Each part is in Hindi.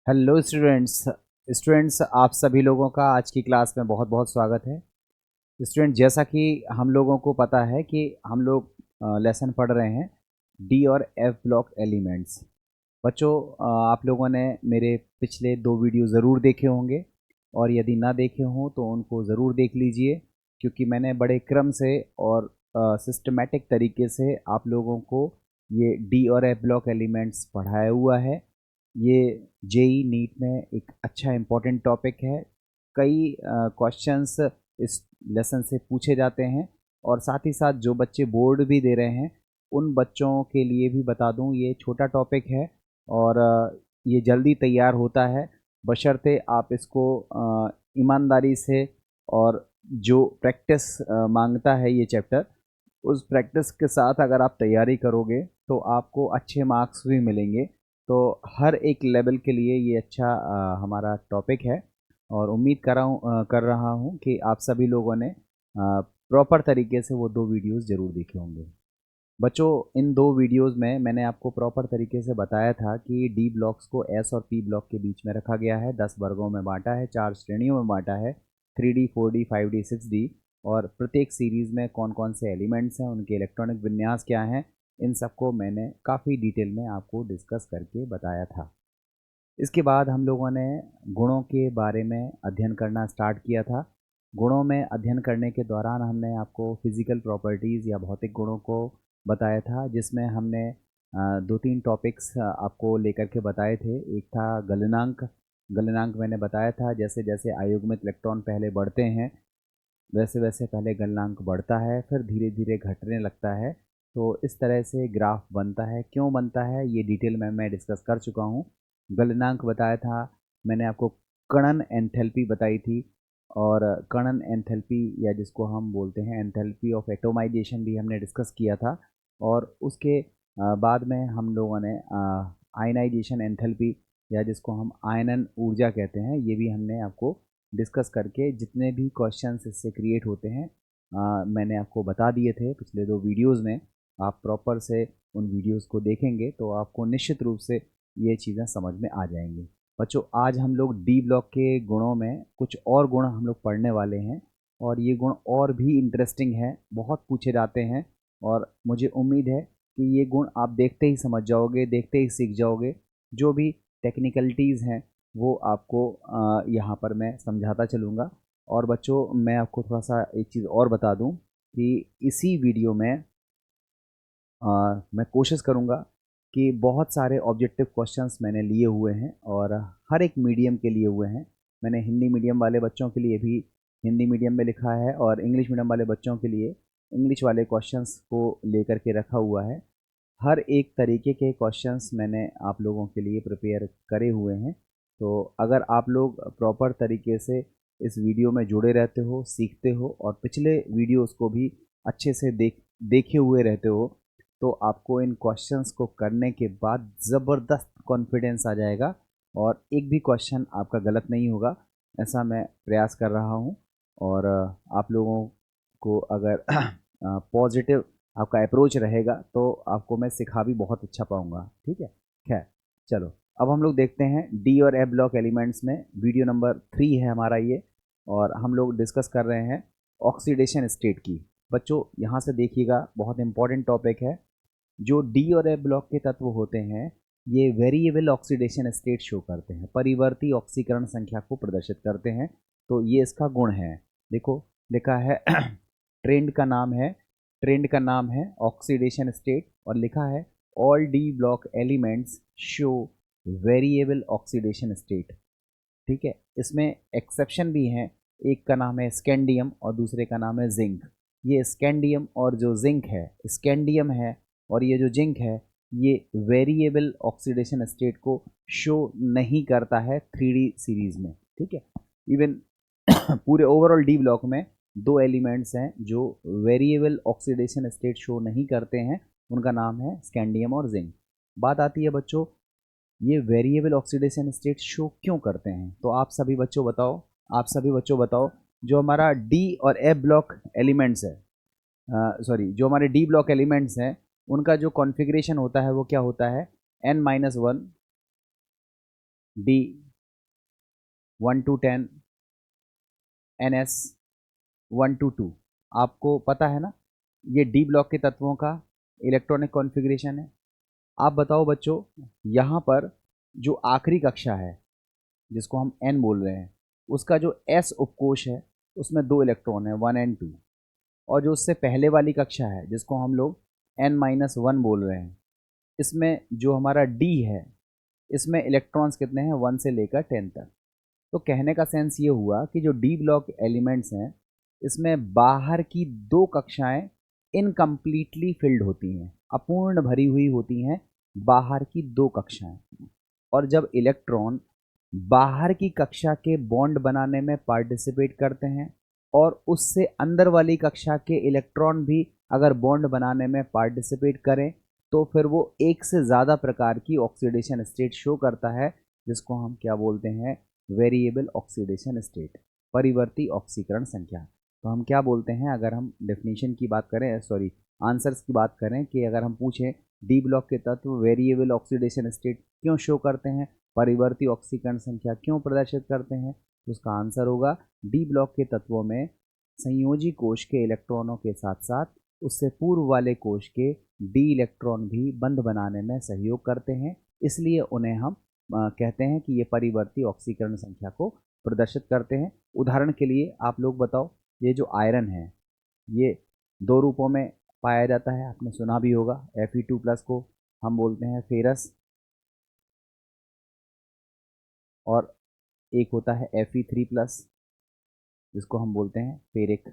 Hello students. स्टूडेंट्स, आप सभी लोगों का आज की क्लास में बहुत बहुत स्वागत है। स्टूडेंट, जैसा कि हम लोगों को पता है कि हम लोग लेसन पढ़ रहे हैं डी और एफ ब्लॉक एलिमेंट्स। बच्चों, आप लोगों ने मेरे पिछले 2 वीडियो ज़रूर देखे होंगे, और यदि ना देखे हों तो उनको ज़रूर देख लीजिए, क्योंकि मैंने बड़े क्रम से और सिस्टमेटिक तरीके से आप लोगों को ये डी और एफ ब्लॉक एलिमेंट्स पढ़ाया हुआ है। ये जेई नीट में एक अच्छा इम्पोर्टेंट टॉपिक है। कई क्वेश्चंस इस लेसन से पूछे जाते हैं, और साथ ही साथ जो बच्चे बोर्ड भी दे रहे हैं उन बच्चों के लिए भी बता दूं, ये छोटा टॉपिक है और ये जल्दी तैयार होता है, बशर्ते आप इसको ईमानदारी से और जो प्रैक्टिस मांगता है ये चैप्टर, उस प्रैक्टिस के साथ अगर आप तैयारी करोगे तो आपको अच्छे मार्क्स भी मिलेंगे। तो हर एक लेवल के लिए ये अच्छा हमारा टॉपिक है, और उम्मीद कर रहा हूँ कि आप सभी लोगों ने प्रॉपर तरीके से वो 2 वीडियोस ज़रूर देखे होंगे। बच्चों, इन 2 वीडियोस में मैंने आपको प्रॉपर तरीके से बताया था कि डी ब्लॉक्स को एस और पी ब्लॉक के बीच में रखा गया है, 10 वर्गों में बांटा है, 4 श्रेणियों में बांटा है, 3D 4D 5D 6D, और प्रत्येक सीरीज़ में कौन कौन से एलिमेंट्स हैं, उनके इलेक्ट्रॉनिक विन्यास क्या हैं, इन सबको मैंने काफ़ी डिटेल में आपको डिस्कस करके बताया था। इसके बाद हम लोगों ने गुणों के बारे में अध्ययन करना स्टार्ट किया था। गुणों में अध्ययन करने के दौरान हमने आपको फिज़िकल प्रॉपर्टीज़ या भौतिक गुणों को बताया था, जिसमें हमने 2-3 टॉपिक्स आपको लेकर के बताए थे। एक था गलनांक। गलनांक मैंने बताया था, जैसे जैसे अयुग्मित इलेक्ट्रॉन पहले बढ़ते हैं वैसे वैसे पहले गलनांक बढ़ता है, फिर धीरे धीरे घटने लगता है। तो इस तरह से ग्राफ बनता है। क्यों बनता है ये डिटेल में मैं डिस्कस कर चुका हूँ। गलनांक बताया था, मैंने आपको कणन एंथैल्पी बताई थी, और कणन एंथैल्पी या जिसको हम बोलते हैं एंथैल्पी ऑफ एटोमाइजेशन भी हमने डिस्कस किया था। और उसके बाद में हम लोगों ने आयनाइजेशन एंथैल्पी या जिसको हम आयनन ऊर्जा कहते हैं, ये भी हमने आपको डिस्कस करके जितने भी क्वेश्चंस इससे क्रिएट होते हैं मैंने आपको बता दिए थे पिछले 2 वीडियोस में। आप प्रॉपर से उन वीडियोस को देखेंगे तो आपको निश्चित रूप से ये चीज़ें समझ में आ जाएंगी। बच्चों, आज हम लोग डी ब्लॉक के गुणों में कुछ और गुण हम लोग पढ़ने वाले हैं, और ये गुण और भी इंटरेस्टिंग है, बहुत पूछे जाते हैं, और मुझे उम्मीद है कि ये गुण आप देखते ही समझ जाओगे, देखते ही सीख जाओगे। जो भी टेक्निकलिटीज़ हैं वो आपको यहाँ पर मैं समझाता चलूँगा। और बच्चों, मैं आपको थोड़ा सा एक चीज़ और बता दूँ कि इसी वीडियो में मैं कोशिश करूँगा कि बहुत सारे ऑब्जेक्टिव क्वेश्चंस मैंने लिए हुए हैं, और हर एक मीडियम के लिए हुए हैं। मैंने हिंदी मीडियम वाले बच्चों के लिए भी हिंदी मीडियम में लिखा है, और इंग्लिश मीडियम वाले बच्चों के लिए इंग्लिश वाले क्वेश्चंस को लेकर के रखा हुआ है। हर एक तरीके के क्वेश्चंस मैंने आप लोगों के लिए प्रिपेयर करे हुए हैं। तो अगर आप लोग प्रॉपर तरीके से इस वीडियो में जुड़े रहते हो, सीखते हो, और पिछले वीडियोस को भी अच्छे से देखे हुए रहते हो, तो आपको इन क्वेश्चंस को करने के बाद ज़बरदस्त कॉन्फिडेंस आ जाएगा, और एक भी क्वेश्चन आपका गलत नहीं होगा, ऐसा मैं प्रयास कर रहा हूँ। और आप लोगों को अगर पॉजिटिव आपका अप्रोच रहेगा तो आपको मैं सिखा भी बहुत अच्छा पाऊंगा। ठीक है, खैर, चलो अब हम लोग देखते हैं डी और एफ ब्लॉक एलिमेंट्स में वीडियो नंबर 3 है हमारा ये, और हम लोग डिस्कस कर रहे हैं ऑक्सीडेशन स्टेट की। बच्चों, यहाँ से देखिएगा, बहुत इंपॉर्टेंट टॉपिक है। जो डी और एफ ब्लॉक के तत्व होते हैं ये वेरिएबल ऑक्सीडेशन स्टेट शो करते हैं, परिवर्ती ऑक्सीकरण संख्या को प्रदर्शित करते हैं। तो ये इसका गुण है। देखो, लिखा है ट्रेंड का नाम है ऑक्सीडेशन स्टेट, और लिखा है all D block elements show variable oxidation state. ठीक है, इसमें एक्सेप्शन भी हैं। एक का नाम है स्कैंडियम और दूसरे का नाम है जिंक। ये स्कैंडियम और जो जिंक है, स्कैंडियम है और ये जो जिंक है, ये वेरिएबल ऑक्सीडेशन स्टेट को शो नहीं करता है 3D सीरीज में। ठीक है, इवन पूरे ओवरऑल डी ब्लॉक में 2 एलिमेंट्स हैं जो वेरिएबल ऑक्सीडेशन स्टेट शो नहीं करते हैं, उनका नाम है स्कैंडियम और जिंक। बात आती है बच्चों, ये वेरिएबल ऑक्सीडेशन स्टेट शो क्यों करते हैं? तो आप सभी बच्चों बताओ, जो हमारा डी और एफ ब्लॉक एलिमेंट्स है, सॉरी, जो हमारे डी ब्लॉक एलिमेंट्स हैं, उनका जो कॉन्फ़िगरेशन होता है वो क्या होता है? n-1 D 1 to 10, NS 1 to 2। आपको पता है ना, ये डी ब्लॉक के तत्वों का इलेक्ट्रॉनिक कॉन्फ़िगरेशन है। आप बताओ बच्चों, यहाँ पर जो आखिरी कक्षा है जिसको हम N बोल रहे हैं, उसका जो S उपकोष है उसमें 2 इलेक्ट्रॉन है, 1 and 2। और जो उससे पहले वाली कक्षा है जिसको हम लोग N-1 बोल रहे हैं, इसमें जो हमारा D है, इसमें इलेक्ट्रॉन्स कितने हैं, 1 से लेकर 10 तक। तो कहने का सेंस ये हुआ कि जो डी ब्लॉक एलिमेंट्स हैं, इसमें बाहर की 2 कक्षाएं इनकम्प्लीटली फिल्ड होती हैं, अपूर्ण भरी हुई होती हैं बाहर की 2 कक्षाएं। और जब इलेक्ट्रॉन बाहर की कक्षा के बॉन्ड बनाने में पार्टिसिपेट करते हैं और उससे अंदर वाली कक्षा के इलेक्ट्रॉन भी अगर बॉन्ड बनाने में पार्टिसिपेट करें, तो फिर वो एक से ज़्यादा प्रकार की ऑक्सीडेशन स्टेट शो करता है, जिसको हम क्या बोलते हैं, वेरिएबल ऑक्सीडेशन स्टेट, परिवर्ती ऑक्सीकरण संख्या। तो हम क्या बोलते हैं, अगर हम डेफिनेशन की बात करें, सॉरी आंसर्स की बात करें, कि अगर हम पूछें डी ब्लॉक के तत्व वेरिएबल ऑक्सीडेशन स्टेट क्यों शो करते हैं, परिवर्ती ऑक्सीकरण संख्या क्यों प्रदर्शित करते हैं, तो उसका आंसर होगा डी ब्लॉक के तत्वों में संयोजी कोश के इलेक्ट्रॉनों के साथ साथ उससे पूर्व वाले कोश के डी इलेक्ट्रॉन भी बंध बनाने में सहयोग करते हैं, इसलिए उन्हें हम कहते हैं कि ये परिवर्ती ऑक्सीकरण संख्या को प्रदर्शित करते हैं। उदाहरण के लिए आप लोग बताओ, ये जो आयरन है ये 2 रूपों में पाया जाता है, आपने सुना भी होगा। Fe2+ को हम बोलते हैं फेरस, और एक होता है Fe3+ जिसको हम बोलते हैं फेरिक।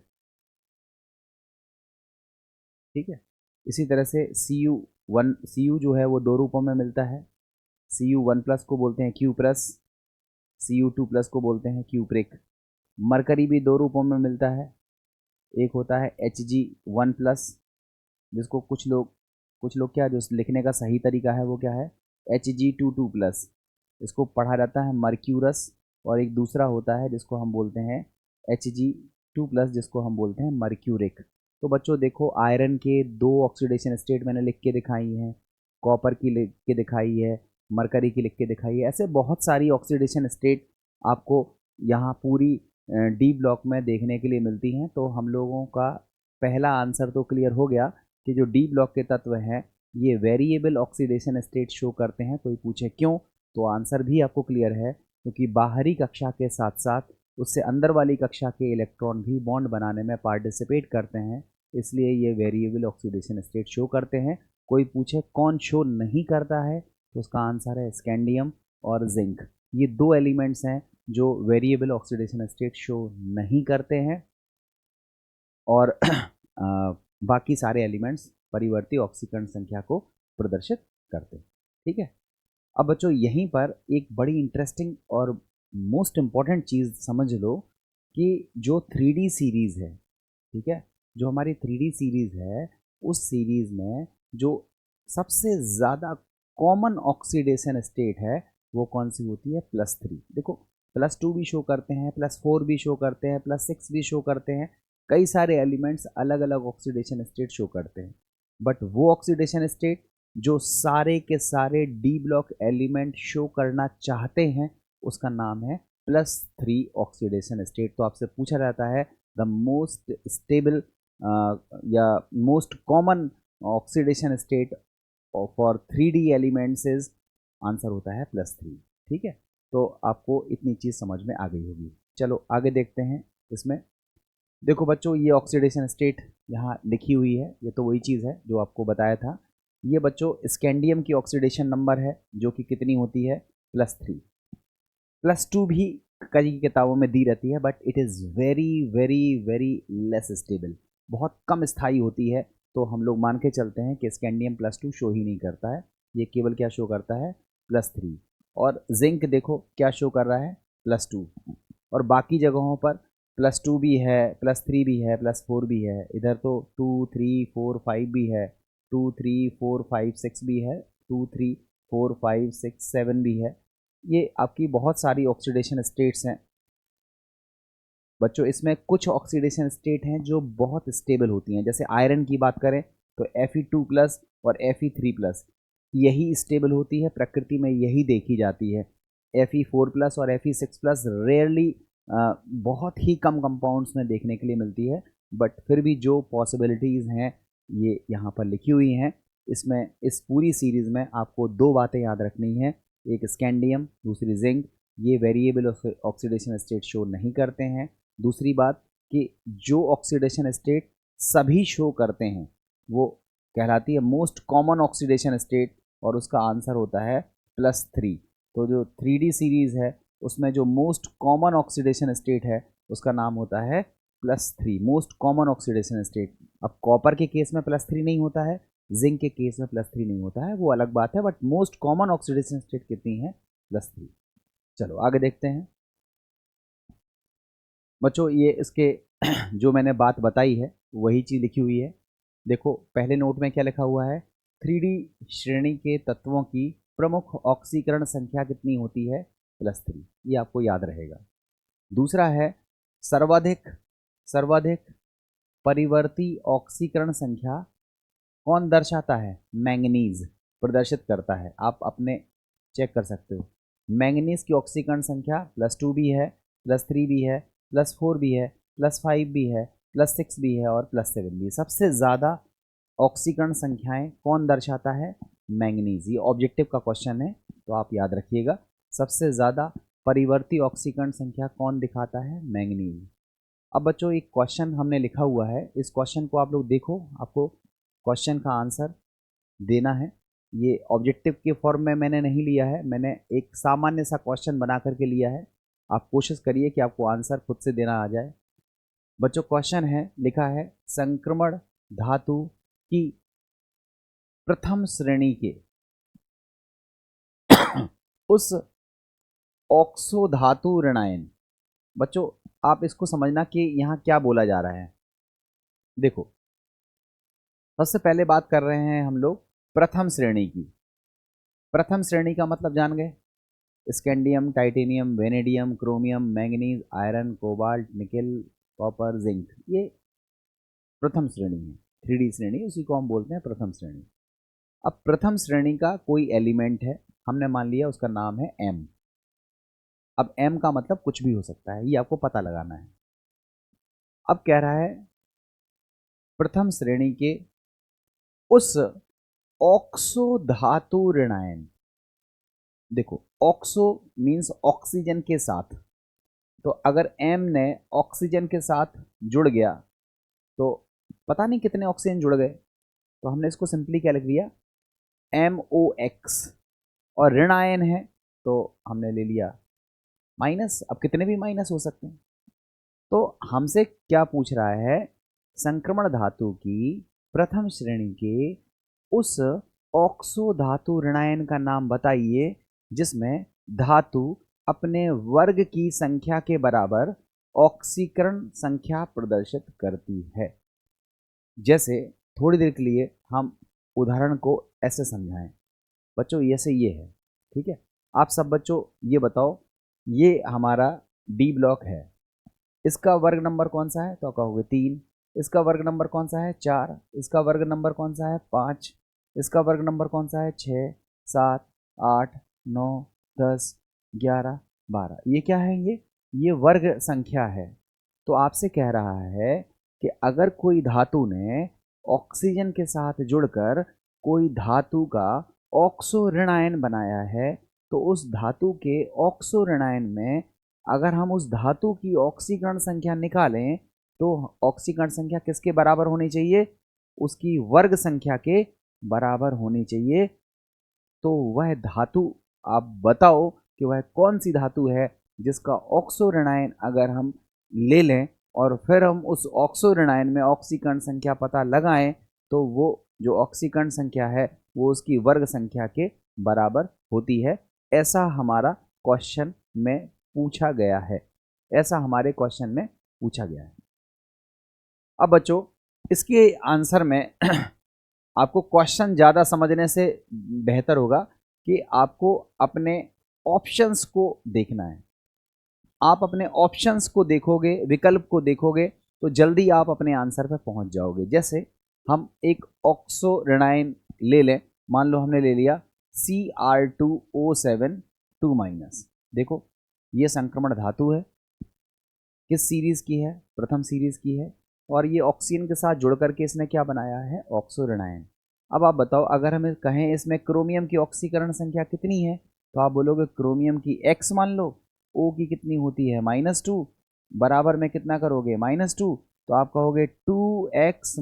ठीक है, इसी तरह से Cu जो है वो 2 रूपों में मिलता है। Cu1+ को बोलते हैं क्यूप्रस, Cu2+ को बोलते हैं क्यूप्रिक। मरकरी भी 2 रूपों में मिलता है, एक होता है Hg1+, जिसको कुछ लोग क्या, जो लिखने का सही तरीका है वो क्या है, Hg22+, इसको पढ़ा जाता है मर्क्यूरस। और एक दूसरा होता है जिसको हम बोलते हैं Hg2+, जिसको हम बोलते हैं मर्क्यूरिक। तो बच्चों देखो, आयरन के 2 ऑक्सीडेशन स्टेट मैंने लिख के दिखाई हैं, कॉपर की लिख के दिखाई है, मरकरी की लिख के दिखाई है, ऐसे बहुत सारी ऑक्सीडेशन स्टेट आपको यहाँ पूरी डी ब्लॉक में देखने के लिए मिलती हैं। तो हम लोगों का पहला आंसर तो क्लियर हो गया कि जो डी ब्लॉक के तत्व हैं ये वेरिएबल ऑक्सीडेशन स्टेट शो करते हैं। कोई पूछे क्यों, तो आंसर भी आपको क्लियर है, क्योंकि बाहरी कक्षा के साथ साथ उससे अंदर वाली कक्षा के इलेक्ट्रॉन भी बॉन्ड बनाने में पार्टिसिपेट करते हैं, इसलिए ये वेरिएबल ऑक्सीडेशन स्टेट शो करते हैं। कोई पूछे कौन शो नहीं करता है, तो उसका आंसर है स्कैंडियम और जिंक। ये 2 एलिमेंट्स हैं जो वेरिएबल ऑक्सीडेशन स्टेट शो नहीं करते हैं, और बाकी सारे एलिमेंट्स परिवर्ती ऑक्सीकरण संख्या को प्रदर्शित करते हैं। ठीक है, अब बच्चों यहीं पर एक बड़ी इंटरेस्टिंग और मोस्ट इम्पॉर्टेंट चीज़ समझ लो कि जो 3D सीरीज़ है, ठीक है, जो हमारी 3D सीरीज़ है, उस सीरीज़ में जो सबसे ज़्यादा कॉमन ऑक्सीडेशन स्टेट है वो कौन सी होती है, +3। देखो, +2 भी शो करते हैं, +4 भी शो करते हैं, +6 भी शो करते हैं, कई सारे एलिमेंट्स अलग अलग ऑक्सीडेशन स्टेट शो करते हैं। बट वो ऑक्सीडेशन स्टेट जो सारे के सारे डी ब्लॉक एलिमेंट शो करना चाहते हैं, उसका नाम है +3 ऑक्सीडेशन स्टेट। तो आपसे पूछा जाता है द मोस्ट स्टेबल या most common oxidation state for 3D elements is, answer होता है +3। ठीक है, तो आपको इतनी चीज़ समझ में आ गई होगी। चलो आगे देखते हैं इसमें। देखो बच्चों, ये ऑक्सीडेशन स्टेट यहाँ लिखी हुई है, ये तो वही चीज़ है जो आपको बताया था। ये बच्चों स्कैंडियम की ऑक्सीडेशन नंबर है, जो कि कितनी होती है, +3। +2 भी कई किताबों में दी रहती है, but it is very very very less stable, बहुत कम स्थायी होती है। तो हम लोग मान के चलते हैं कि स्कैंडियम +2 शो ही नहीं करता है, ये केवल क्या शो करता है, +3। और जिंक देखो क्या शो कर रहा है, +2। और बाकी जगहों पर +2 भी है, +3 भी है, +4 भी है, इधर तो 2 3 4 5 भी है, 2 3 4 5 6 भी है, 2 3 4 5 6 7 भी है। ये आपकी बहुत सारी ऑक्सीडेशन स्टेट्स हैं बच्चों। इसमें कुछ ऑक्सीडेशन स्टेट हैं जो बहुत स्टेबल होती हैं, जैसे आयरन की बात करें तो Fe2+ और Fe3+ यही स्टेबल होती है, प्रकृति में यही देखी जाती है। Fe4+ और Fe6+ रेयरली बहुत ही कम कंपाउंड्स में देखने के लिए मिलती है, बट फिर भी जो पॉसिबिलिटीज़ हैं ये यहाँ पर लिखी हुई हैं। इसमें इस पूरी सीरीज़ में आपको दो बातें याद रखनी है, एक स्कैंडियम, दूसरी जिंक। ये वेरिएबल ऑक्सीडेशन स्टेट शो नहीं करते हैं। दूसरी बात कि जो ऑक्सीडेशन स्टेट सभी शो करते हैं वो कहलाती है मोस्ट कॉमन ऑक्सीडेशन स्टेट, और उसका आंसर होता है +3। तो जो 3D सीरीज़ है उसमें जो मोस्ट कॉमन ऑक्सीडेशन स्टेट है उसका नाम होता है +3, मोस्ट कॉमन ऑक्सीडेशन स्टेट। अब कॉपर के केस में +3 नहीं होता है, जिंक के केस में +3 नहीं होता है, वो अलग बात है, but most common oxidation state कितनी है? +3। चलो आगे देखते हैं बच्चों। ये इसके जो मैंने बात बताई है वही चीज़ लिखी हुई है। देखो पहले नोट में क्या लिखा हुआ है, 3D श्रेणी के तत्वों की प्रमुख ऑक्सीकरण संख्या कितनी होती है? +3। ये आपको याद रहेगा। दूसरा है सर्वाधिक सर्वाधिक परिवर्ती ऑक्सीकरण संख्या कौन दर्शाता है? मैंगनीज प्रदर्शित करता है। आप अपने चेक कर सकते हो, मैंगनीज की ऑक्सीकरण संख्या +2 भी है, +3 भी है, +4 भी है, +5 भी है, +6 भी है और +7 भी है। सबसे ज़्यादा ऑक्सीकरण संख्याएं कौन दर्शाता है? मैंगनीज। ये ऑब्जेक्टिव का क्वेश्चन है तो आप याद रखिएगा, सबसे ज़्यादा परिवर्ती ऑक्सीकरण संख्या कौन दिखाता है? मैंगनीज। अब बच्चों एक क्वेश्चन हमने लिखा हुआ है, इस क्वेश्चन को आप लोग देखो, आपको क्वेश्चन का आंसर देना है। ये ऑब्जेक्टिव के फॉर्म में मैंने नहीं लिया है, मैंने एक सामान्य सा क्वेश्चन बना करके लिया है। आप कोशिश करिए कि आपको आंसर खुद से देना आ जाए। बच्चों क्वेश्चन है, लिखा है संक्रमण धातु की प्रथम श्रेणी के उस ऑक्सो धातु ऋणायन। बच्चों आप इसको समझना कि यहाँ क्या बोला जा रहा है। देखो सबसे पहले बात कर रहे हैं हम लोग प्रथम श्रेणी की। प्रथम श्रेणी का मतलब जान गए, scandium, titanium, vanadium, chromium, manganese, iron, cobalt, nickel, copper, zinc, ये प्रथम श्रेणी है। 3D श्रेणी, उसी को हम बोलते हैं प्रथम श्रेणी। अब प्रथम श्रेणी का कोई एलिमेंट है, हमने मान लिया उसका नाम है M। अब M का मतलब कुछ भी हो सकता है, ये आपको पता लगाना है। अब कह रहा है प्रथम श्रेणी के उस ऑक्सो धातु ऋणायन। देखो ऑक्सो मीन्स ऑक्सीजन के साथ, तो अगर M ने ऑक्सीजन के साथ जुड़ गया तो पता नहीं कितने ऑक्सीजन जुड़ गए, तो हमने इसको सिंपली क्या लिख दिया? MOX। और ऋणायन है तो हमने ले लिया माइनस। अब कितने भी माइनस हो सकते हैं। तो हमसे क्या पूछ रहा है? संक्रमण धातु की प्रथम श्रेणी के उस ऑक्सो धातु ऋणायन का नाम बताइए जिसमें धातु अपने वर्ग की संख्या के बराबर ऑक्सीकरण संख्या प्रदर्शित करती है। जैसे थोड़ी देर के लिए हम उदाहरण को ऐसे समझाएं बच्चों, ऐसे ये है, ठीक है। आप सब बच्चों ये बताओ, ये हमारा डी ब्लॉक है, इसका वर्ग नंबर कौन सा है? तो कहोगे 3। इसका वर्ग नंबर कौन सा है? 4। इसका वर्ग नंबर कौन सा है? 5। इसका वर्ग नंबर कौन सा है? 6, 7, 8, 9, 10, 11, 12। ये क्या है? ये वर्ग संख्या है। तो आपसे कह रहा है कि अगर कोई धातु ने ऑक्सीजन के साथ जुड़कर कोई धातु का ऑक्सो ऋणायन बनाया है, तो उस धातु के ऑक्सो ऋणायन में अगर हम उस धातु की ऑक्सीकरण संख्या निकालें तो ऑक्सीकरण संख्या किसके बराबर होनी चाहिए? उसकी वर्ग संख्या के बराबर होनी चाहिए। तो वह धातु आप बताओ कि वह कौन सी धातु है जिसका ऑक्सो ऋणायन अगर हम ले लें और फिर हम उस ऑक्सो ऋणायन में ऑक्सीकरण संख्या पता लगाएं तो वो जो ऑक्सीकरण संख्या है वो उसकी वर्ग संख्या के बराबर होती है। ऐसा हमारा क्वेश्चन में पूछा गया है, ऐसा हमारे क्वेश्चन में पूछा गया है। अब बच्चों इसके आंसर में आपको क्वेश्चन ज़्यादा समझने से बेहतर होगा कि आपको अपने ऑप्शंस को देखना है। आप अपने ऑप्शंस को देखोगे, विकल्प को देखोगे तो जल्दी आप अपने आंसर पर पहुंच जाओगे। जैसे हम एक ऑक्सो ऋणायन ले लें, मान लो हमने ले लिया Cr2O7 2-। देखो ये संक्रमण धातु है, किस सीरीज की है, प्रथम सीरीज की है, और ये ऑक्सीजन के साथ जुड़ करके इसने क्या बनाया है, ऑक्सो ऋणायन। अब आप बताओ, अगर हम कहें इसमें क्रोमियम की ऑक्सीकरण संख्या कितनी है, तो आप बोलोगे क्रोमियम की x मान लो, O की कितनी होती है -2, बराबर में कितना करोगे -2, तो आप कहोगे 2x -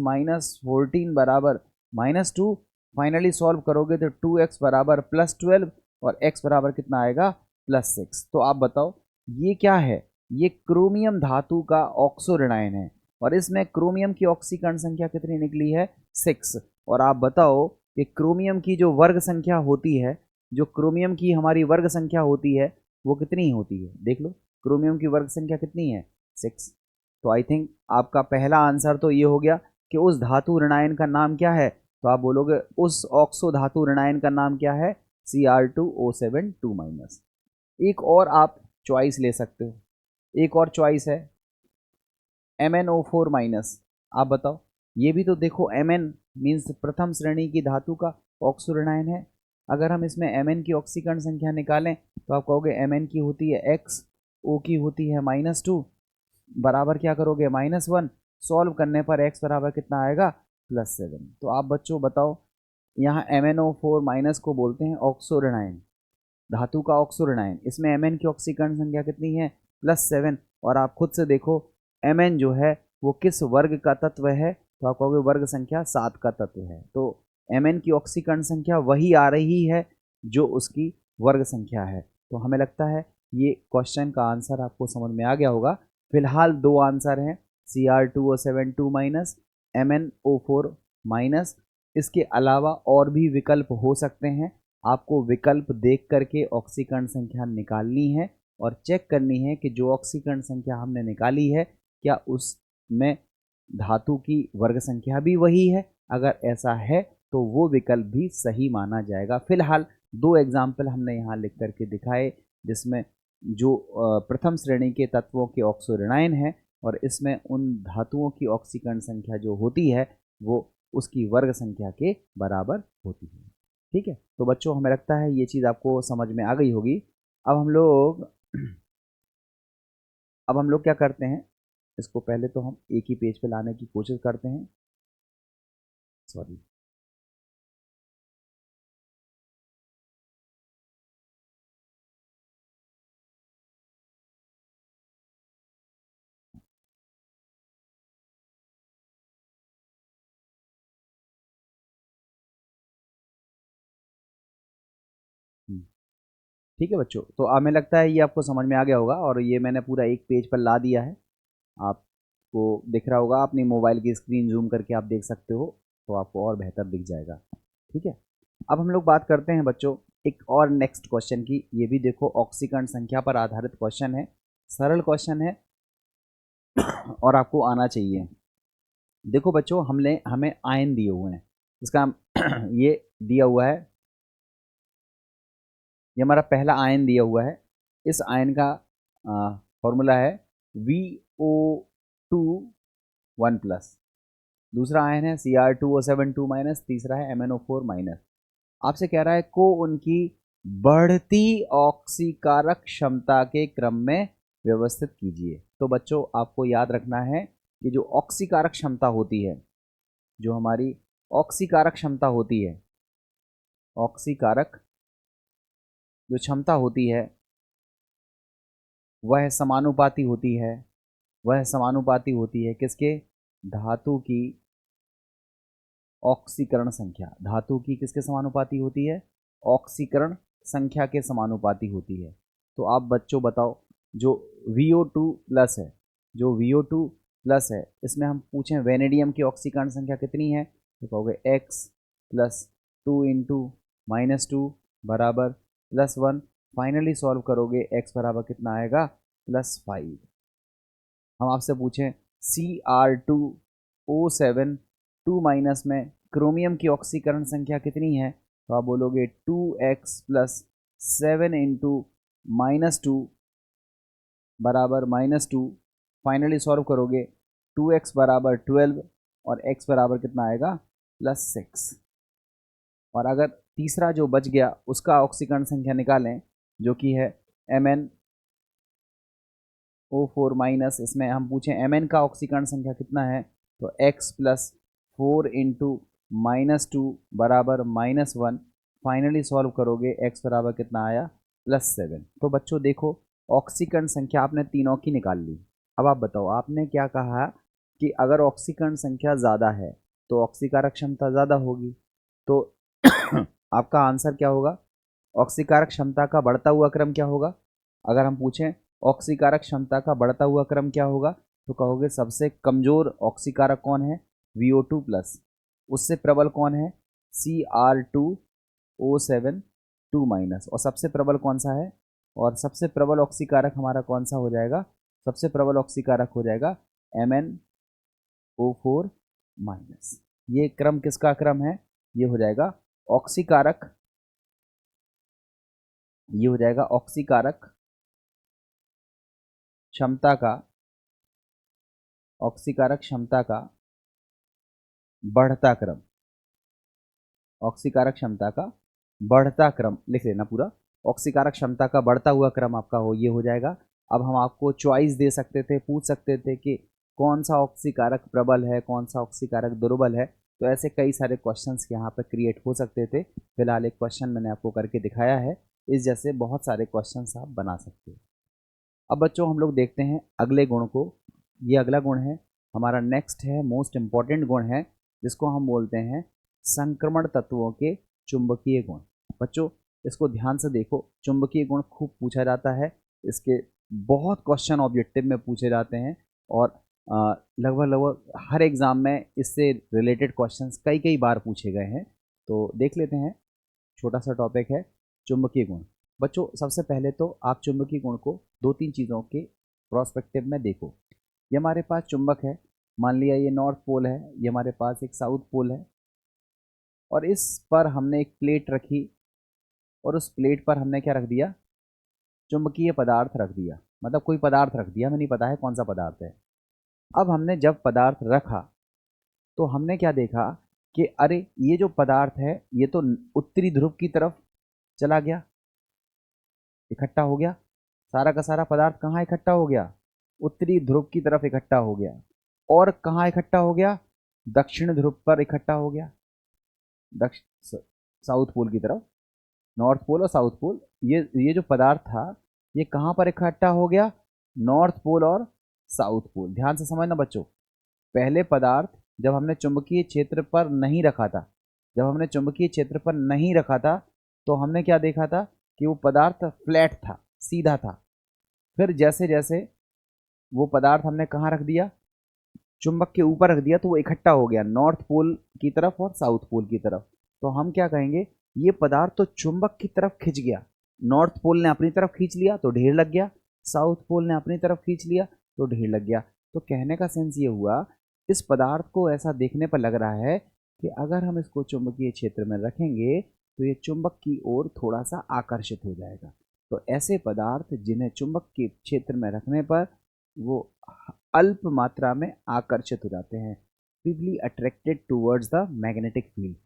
14 बराबर -2। फाइनली सॉल्व करोगे तो 2x बराबर +12 और x बराबर कितना आएगा +6। तो आप बताओ ये क्या है, ये क्रोमियम धातु का ऑक्सो ऋणायन है, और इसमें क्रोमियम की ऑक्सीकरण संख्या कितनी निकली है 6। और आप बताओ कि क्रोमियम की जो वर्ग संख्या होती है, जो क्रोमियम की हमारी वर्ग संख्या होती है वो कितनी होती है, देख लो क्रोमियम की वर्ग संख्या कितनी है 6। तो आई थिंक आपका पहला आंसर तो ये हो गया कि उस धातु ऋणायन का नाम क्या है, तो आप बोलोगे उस ऑक्सो धातु ऋणायन का नाम क्या है, Cr2O7 2-। एक और आप चॉइस ले सकते हो, एक और चॉइस है MnO4-। आप बताओ, ये भी तो देखो Mn मीन्स प्रथम श्रेणी की धातु का ऑक्सो ऋणायन है। अगर हम इसमें Mn की ऑक्सीकरण संख्या निकालें तो आप कहोगे Mn की होती है x, O की होती है -2, बराबर क्या करोगे -1। सॉल्व करने पर x बराबर कितना आएगा +7। तो आप बच्चों बताओ, यहाँ MnO4- को बोलते हैं ऑक्सो ऋणायन, धातु का ऑक्सो ऋणायन। इसमें Mn की ऑक्सीकरण संख्या कितनी है +7, और आप खुद से देखो Mn जो है वो किस वर्ग का तत्व है, तो आप कहोगे वर्ग संख्या 7 का तत्व है। तो Mn की ऑक्सीकरण संख्या वही आ रही है जो उसकी वर्ग संख्या है। तो हमें लगता है ये क्वेश्चन का आंसर आपको समझ में आ गया होगा। फिलहाल दो आंसर हैं, Cr2O7 2-, MnO4-। इसके अलावा और भी विकल्प हो सकते हैं, आपको विकल्प देख करके ऑक्सीकरण संख्या निकालनी है और चेक करनी है कि जो ऑक्सीकरण संख्या हमने निकाली है क्या उसमें धातु की वर्ग संख्या भी वही है। अगर ऐसा है तो वो विकल्प भी सही माना जाएगा। फिलहाल दो एग्जाम्पल हमने यहाँ लिख करके दिखाए, जिसमें जो प्रथम श्रेणी के तत्वों के ऑक्सो ऋणायन है, और इसमें उन धातुओं की ऑक्सीकरण संख्या जो होती है वो उसकी वर्ग संख्या के बराबर होती है। ठीक है, तो बच्चों हमें लगता है ये चीज़ आपको समझ में आ गई होगी। अब हम लोग क्या करते हैं, इसको पहले तो हम एक ही पेज पे लाने की कोशिश करते हैं। सॉरी, ठीक है बच्चों, तो हमें लगता है ये आपको समझ में आ गया होगा, और ये मैंने पूरा एक पेज पर ला दिया है। आपको दिख रहा होगा, अपनी मोबाइल की स्क्रीन जूम करके आप देख सकते हो, तो आपको और बेहतर दिख जाएगा। ठीक है, अब हम लोग बात करते हैं बच्चों एक और नेक्स्ट क्वेश्चन की। ये भी देखो ऑक्सीकरण संख्या पर आधारित क्वेश्चन है, सरल क्वेश्चन है और आपको आना चाहिए। देखो बच्चों, हमें आयन दिए हुए हैं, इसका ये दिया हुआ है, ये हमारा पहला आयन दिया हुआ है। इस आयन का फॉर्मूला है VO2 1+। दूसरा आयन है Cr2O7 2-, तीसरा है MnO4-। आपसे कह रहा है को उनकी बढ़ती ऑक्सीकारक क्षमता के क्रम में व्यवस्थित कीजिए। तो बच्चों आपको याद रखना है कि जो ऑक्सीकारक क्षमता होती है, जो हमारी ऑक्सीकारक क्षमता होती है, ऑक्सीकारक जो क्षमता होती है वह समानुपाती होती है, वह समानुपाती होती है किसके, धातु की ऑक्सीकरण संख्या। धातु की किसके समानुपाती होती है, ऑक्सीकरण संख्या के समानुपाती होती है। तो आप बच्चों बताओ, जो VO2+ है, जो VO2+ है, इसमें हम पूछें वेनेडियम की ऑक्सीकरण संख्या कितनी है, तो कहोगे x + 2 × -2 बराबर +1। फाइनली सॉल्व करोगे x बराबर कितना आएगा +5। हम आपसे पूछें Cr2O7 2- में क्रोमियम की ऑक्सीकरण संख्या कितनी है, तो आप बोलोगे 2x + 7 × -2 बराबर -2। फाइनली सॉल्व करोगे 2x बराबर 12 और x बराबर कितना आएगा +6। और अगर तीसरा जो बच गया उसका ऑक्सीकरण संख्या निकालें, जो कि है MnO4 माइनस, इसमें हम पूछें Mn का ऑक्सीकरण संख्या कितना है, तो x प्लस 4 इंटू -2 बराबर -1। फाइनली सॉल्व करोगे x बराबर कितना आया, +7। तो बच्चों देखो, ऑक्सीकरण संख्या आपने तीनों की निकाल ली। अब आप बताओ, आपने क्या कहा कि अगर ऑक्सीकरण संख्या ज़्यादा है तो ऑक्सीकारक क्षमता ज़्यादा होगी। तो आपका आंसर क्या होगा, ऑक्सीकारक क्षमता का बढ़ता हुआ क्रम क्या होगा। अगर हम पूछें ऑक्सीकारक क्षमता का बढ़ता हुआ क्रम क्या होगा, तो कहोगे सबसे कमज़ोर ऑक्सीकारक कौन है, VO2 प्लस। उससे प्रबल कौन है, Cr2O7 2 माइनस। और सबसे प्रबल कौन सा है, और सबसे प्रबल ऑक्सीकारक हमारा कौन सा हो जाएगा, सबसे प्रबल ऑक्सीकारक हो जाएगा MnO4 माइनस। ये क्रम किसका क्रम है, ये हो जाएगा ऑक्सीकारक, ये हो जाएगा ऑक्सीकारक क्षमता का, ऑक्सीकारक क्षमता का बढ़ता क्रम, ऑक्सीकारक क्षमता का बढ़ता क्रम लिख लेना पूरा। ऑक्सीकारक क्षमता का बढ़ता हुआ क्रम आपका हो, ये हो जाएगा। अब हम आपको चॉइस दे सकते थे, पूछ सकते थे कि कौन सा ऑक्सीकारक प्रबल है, कौन सा ऑक्सीकारक दुर्बल है। तो ऐसे कई सारे क्वेश्चंस यहाँ पर क्रिएट हो सकते थे। फिलहाल एक क्वेश्चन मैंने आपको करके दिखाया है, इस जैसे बहुत सारे क्वेश्चंस आप बना सकते हो। अब बच्चों हम लोग देखते हैं अगले गुण को। ये अगला गुण है हमारा, नेक्स्ट है मोस्ट इम्पॉर्टेंट गुण है, जिसको हम बोलते हैं संक्रमण तत्वों के चुंबकीय गुण। बच्चों इसको ध्यान से देखो, चुंबकीय गुण खूब पूछा जाता है, इसके बहुत क्वेश्चन ऑब्जेक्टिव में पूछे जाते हैं, और लगभग लगभग हर एग्ज़ाम में इससे रिलेटेड क्वेश्चंस कई कई बार पूछे गए हैं। तो देख लेते हैं, छोटा सा टॉपिक है चुंबकीय गुण। बच्चों सबसे पहले तो आप चुंबकीय गुण को दो तीन चीज़ों के प्रोस्पेक्टिव में देखो। ये हमारे पास चुंबक है, मान लिया ये नॉर्थ पोल है, ये हमारे पास एक साउथ पोल है, और इस पर हमने एक प्लेट रखी, और उस प्लेट पर हमने क्या रख दिया, चुंबकीय पदार्थ रख दिया। मतलब कोई पदार्थ रख दिया, हमें नहीं पता है कौन सा पदार्थ है। अब हमने जब पदार्थ रखा तो हमने क्या देखा कि अरे ये जो पदार्थ है ये तो उत्तरी ध्रुव की तरफ चला गया, इकट्ठा हो गया। सारा का सारा पदार्थ कहाँ इकट्ठा हो गया, उत्तरी ध्रुव की तरफ इकट्ठा हो गया। और कहाँ इकट्ठा हो गया, दक्षिण ध्रुव पर इकट्ठा हो गया, साउथ पोल की तरफ। नॉर्थ पोल और साउथ पोल, ये जो पदार्थ था ये कहाँ पर इकट्ठा हो गया, नॉर्थ पोल और साउथ पोल। ध्यान से समझना बच्चों, पहले पदार्थ जब हमने चुंबकीय क्षेत्र पर नहीं रखा था, जब हमने चुंबकीय क्षेत्र पर नहीं रखा था तो हमने क्या देखा था कि वो पदार्थ फ्लैट था, सीधा था। फिर जैसे जैसे वो पदार्थ हमने कहाँ रख दिया, चुंबक के ऊपर रख दिया, तो वो इकट्ठा हो गया नॉर्थ पोल की तरफ और साउथ पोल की तरफ। तो हम क्या कहेंगे, ये पदार्थ तो चुंबक की तरफ खिंच गया, नॉर्थ पोल ने अपनी तरफ खींच लिया तो ढेर लग गया, साउथ पोल ने अपनी तरफ खींच लिया तो ढेर लग गया। तो कहने का सेंस ये हुआ, इस पदार्थ को ऐसा देखने पर लग रहा है कि अगर हम इसको चुंबकीय क्षेत्र में रखेंगे तो ये चुंबक की ओर थोड़ा सा आकर्षित हो जाएगा। तो ऐसे पदार्थ जिन्हें चुंबक के क्षेत्र में रखने पर वो अल्प मात्रा में आकर्षित हो जाते हैं, feebly attracted towards the magnetic field.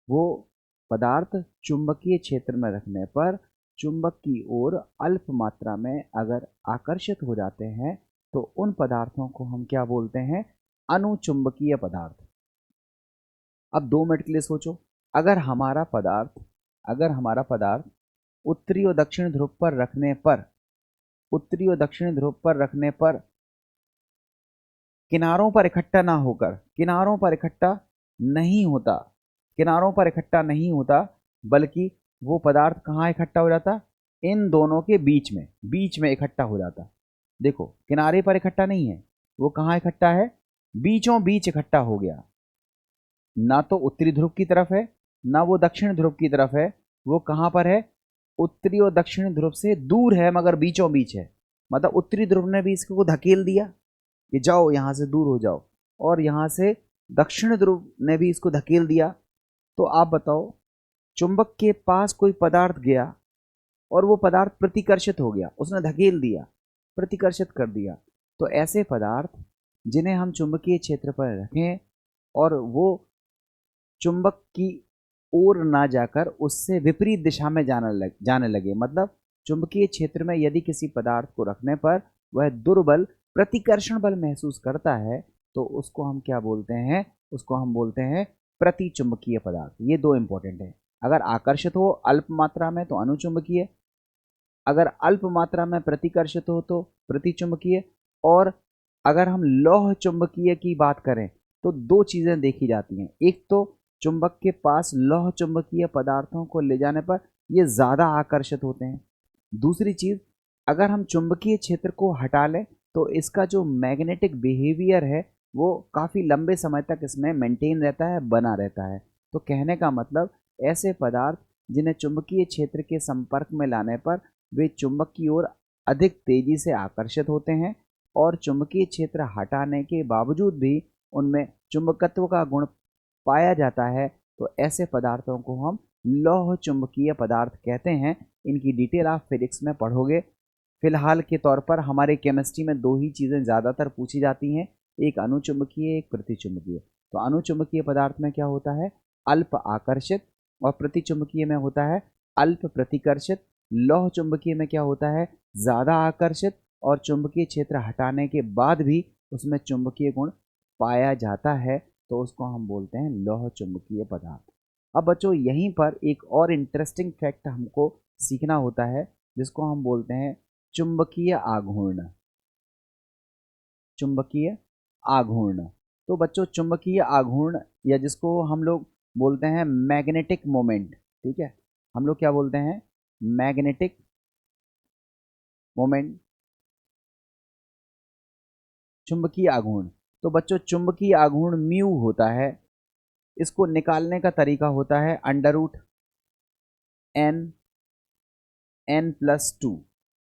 वो पदार्थ चुंबकीय क्षेत्र में रखने पर चुंबक की ओर अल्प मात्रा में अगर आकर्षित हो जाते हैं तो उन पदार्थों को हम क्या बोलते हैं, अनुचुंबकीय पदार्थ। अब 2 मिनट के लिए सोचो, अगर हमारा पदार्थ उत्तरी और दक्षिण ध्रुव पर रखने पर, उत्तरी और दक्षिण ध्रुव पर रखने पर किनारों पर इकट्ठा ना होकर, किनारों पर इकट्ठा नहीं होता, किनारों पर इकट्ठा नहीं होता, बल्कि वो पदार्थ कहाँ इकट्ठा हो जाता, इन दोनों के बीच में इकट्ठा हो जाता। देखो किनारे पर इकट्ठा नहीं है, वो कहाँ इकट्ठा है, बीचों बीच इकट्ठा हो गया। ना तो उत्तरी ध्रुव की तरफ है, ना वो दक्षिण ध्रुव की तरफ है, वो कहाँ पर है, उत्तरी और दक्षिण ध्रुव से दूर है मगर बीचों बीच है। मतलब उत्तरी ध्रुव ने भी इसको धकेल दिया कि जाओ यहाँ से दूर हो जाओ, और यहाँ से दक्षिण ध्रुव ने भी इसको धकेल दिया। तो आप बताओ, चुंबक के पास कोई पदार्थ गया और वो पदार्थ प्रतिकर्षित हो गया, उसने धकेल दिया, प्रतिकर्षित कर दिया। तो ऐसे पदार्थ जिन्हें हम चुंबकीय क्षेत्र पर रखें और वो चुंबक की ओर ना जाकर उससे विपरीत दिशा में जाने लगे, मतलब चुंबकीय क्षेत्र में यदि किसी पदार्थ को रखने पर वह दुर्बल प्रतिकर्षण बल महसूस करता है तो उसको हम क्या बोलते हैं, उसको हम बोलते हैं प्रतिचुंबकीय पदार्थ। ये दो इंपॉर्टेंट है। अगर आकर्षित हो अल्प मात्रा में तो अनुचुंबकीय, अगर अल्प मात्रा में प्रतिकर्षित हो तो प्रतिचुंबकीय। और अगर हम लौह चुंबकीय की बात करें तो दो चीज़ें देखी जाती हैं। एक तो चुंबक के पास लौह चुंबकीय पदार्थों को ले जाने पर ये ज़्यादा आकर्षित होते हैं। दूसरी चीज़, अगर हम चुंबकीय क्षेत्र को हटा लें तो इसका जो मैग्नेटिक बिहेवियर है वो काफ़ी लंबे समय तक इसमें मेंटेन रहता है, बना रहता है। तो कहने का मतलब ऐसे पदार्थ जिन्हें चुंबकीय क्षेत्र के संपर्क में लाने पर वे चुंबक की ओर अधिक तेजी से आकर्षित होते हैं और चुंबकीय क्षेत्र हटाने के बावजूद भी उनमें चुंबकत्व का गुण पाया जाता है, तो ऐसे पदार्थों को हम लौह चुंबकीय पदार्थ कहते हैं। इनकी डिटेल आप फिजिक्स में पढ़ोगे। फिलहाल के तौर पर हमारे केमिस्ट्री में दो ही चीज़ें ज़्यादातर पूछी जाती हैं, एक अनुचुंबकीय, एक प्रतिचुंबकीय। तो अनुचुंबकीय पदार्थ में क्या होता है, अल्प आकर्षित, और प्रतिचुंबकीय में होता है अल्प प्रतिकर्षित। लौह चुंबकीय में क्या होता है, ज़्यादा आकर्षित और चुंबकीय क्षेत्र हटाने के बाद भी उसमें चुंबकीय गुण पाया जाता है, तो उसको हम बोलते हैं लौह चुंबकीय पदार्थ। अब बच्चों यहीं पर एक और इंटरेस्टिंग फैक्ट हमको सीखना होता है जिसको हम बोलते हैं चुंबकीय आघूर्ण। चुंबकीय आघूर्ण। तो बच्चों चुंबकीय आघूर्ण या जिसको हम लोग बोलते हैं मैग्नेटिक मोमेंट, ठीक है, हम लोग क्या बोलते हैं, मैग्नेटिक मोमेंट, चुंबकीय आघूर्ण। तो बच्चों चुंबकीय आघूर्ण म्यू होता है। इसको निकालने का तरीका होता है √n+2,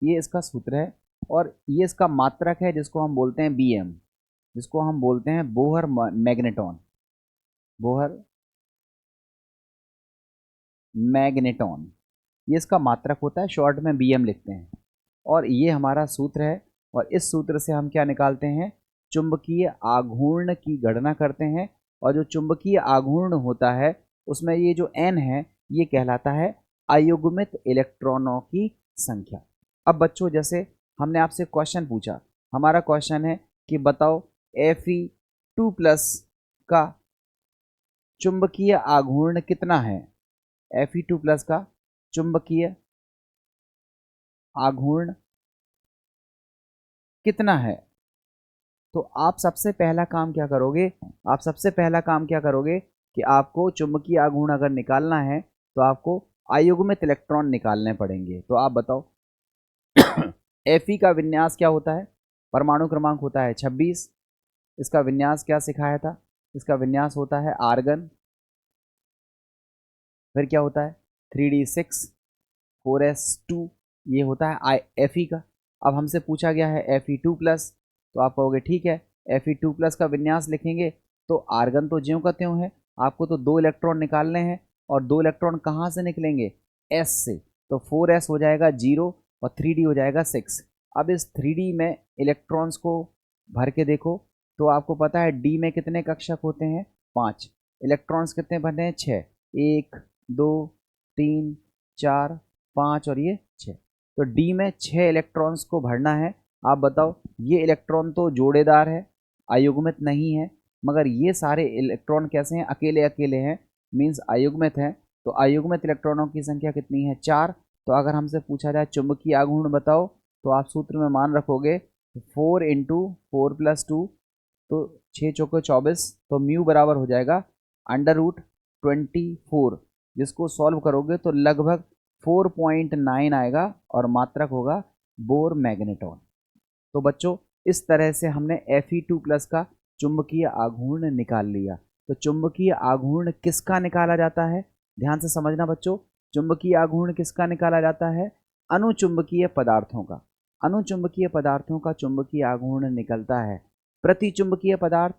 ये इसका सूत्र है। और ये इसका मात्रक है जिसको हम बोलते हैं Bm, जिसको हम बोलते हैं बोहर मैग्नेटॉन, बोहर मैग्नेटॉन, ये इसका मात्रक होता है, शॉर्ट में Bm लिखते हैं। और ये हमारा सूत्र है और इस सूत्र से हम क्या निकालते हैं, चुंबकीय आघूर्ण की गणना करते हैं। और जो चुंबकीय आघूर्ण होता है उसमें ये जो n है ये कहलाता है अयुग्मित इलेक्ट्रॉनों की संख्या। अब बच्चों जैसे हमने आपसे क्वेश्चन पूछा, हमारा क्वेश्चन है कि बताओ Fe2+ का चुंबकीय आघूर्ण कितना है, Fe2+ का चुंबकीय आघूर्ण कितना है। तो आप सबसे पहला काम क्या करोगे, आप सबसे पहला काम क्या करोगे कि आपको चुंबकीय आघूर्ण अगर निकालना है तो आपको अयुग्मित इलेक्ट्रॉन निकालने पड़ेंगे। तो आप बताओ Fe का विन्यास क्या होता है, परमाणु क्रमांक होता है 26। इसका विन्यास क्या सिखाया था, इसका विन्यास होता है आर्गन। फिर क्या होता है 3d6 4s2, ये होता है Fe का। अब हमसे पूछा गया है Fe2+, तो आप कहोगे ठीक है Fe2+ का विन्यास लिखेंगे तो आर्गन तो ज्यों का त्यों है, आपको तो 2 इलेक्ट्रॉन निकालने हैं और 2 इलेक्ट्रॉन कहाँ से निकलेंगे, s से। तो 4s हो जाएगा 0 और 3d हो जाएगा 6। अब इस 3d में इलेक्ट्रॉन्स को भर के देखो तो आपको पता है d में कितने कक्षक होते हैं, 5। इलेक्ट्रॉन्स कितने भरने हैं, 6, 1 2 3 4 5 और ये 6। तो डी में 6 इलेक्ट्रॉन्स को भरना है। आप बताओ ये इलेक्ट्रॉन तो जोड़ेदार है, अयुग्मित नहीं है, मगर ये सारे इलेक्ट्रॉन कैसे हैं, अकेले अकेले हैं, मीन्स अयुग्मित हैं। तो अयुग्मित इलेक्ट्रॉनों की संख्या कितनी है, 4। तो अगर हमसे पूछा जाए चुंबकीय आघूर्ण बताओ तो आप सूत्र में मान रखोगे 4 × 4+2, तो 6 चौके 24, तो म्यू बराबर हो जाएगा √24, जिसको सॉल्व करोगे तो लगभग 4.9 आएगा और मात्रक होगा बोर मैग्नेटॉन। तो बच्चों इस तरह से हमने Fe2+ का चुंबकीय आघूर्ण निकाल लिया। तो चुंबकीय आघूर्ण किसका निकाला जाता है, ध्यान से समझना बच्चों, चुंबकीय आघूर्ण किसका निकाला जाता है, अनुचुंबकीय पदार्थों का। अनुचुंबकीय पदार्थों का चुंबकीय आघूर्ण निकलता है। प्रतिचुंबकीय पदार्थ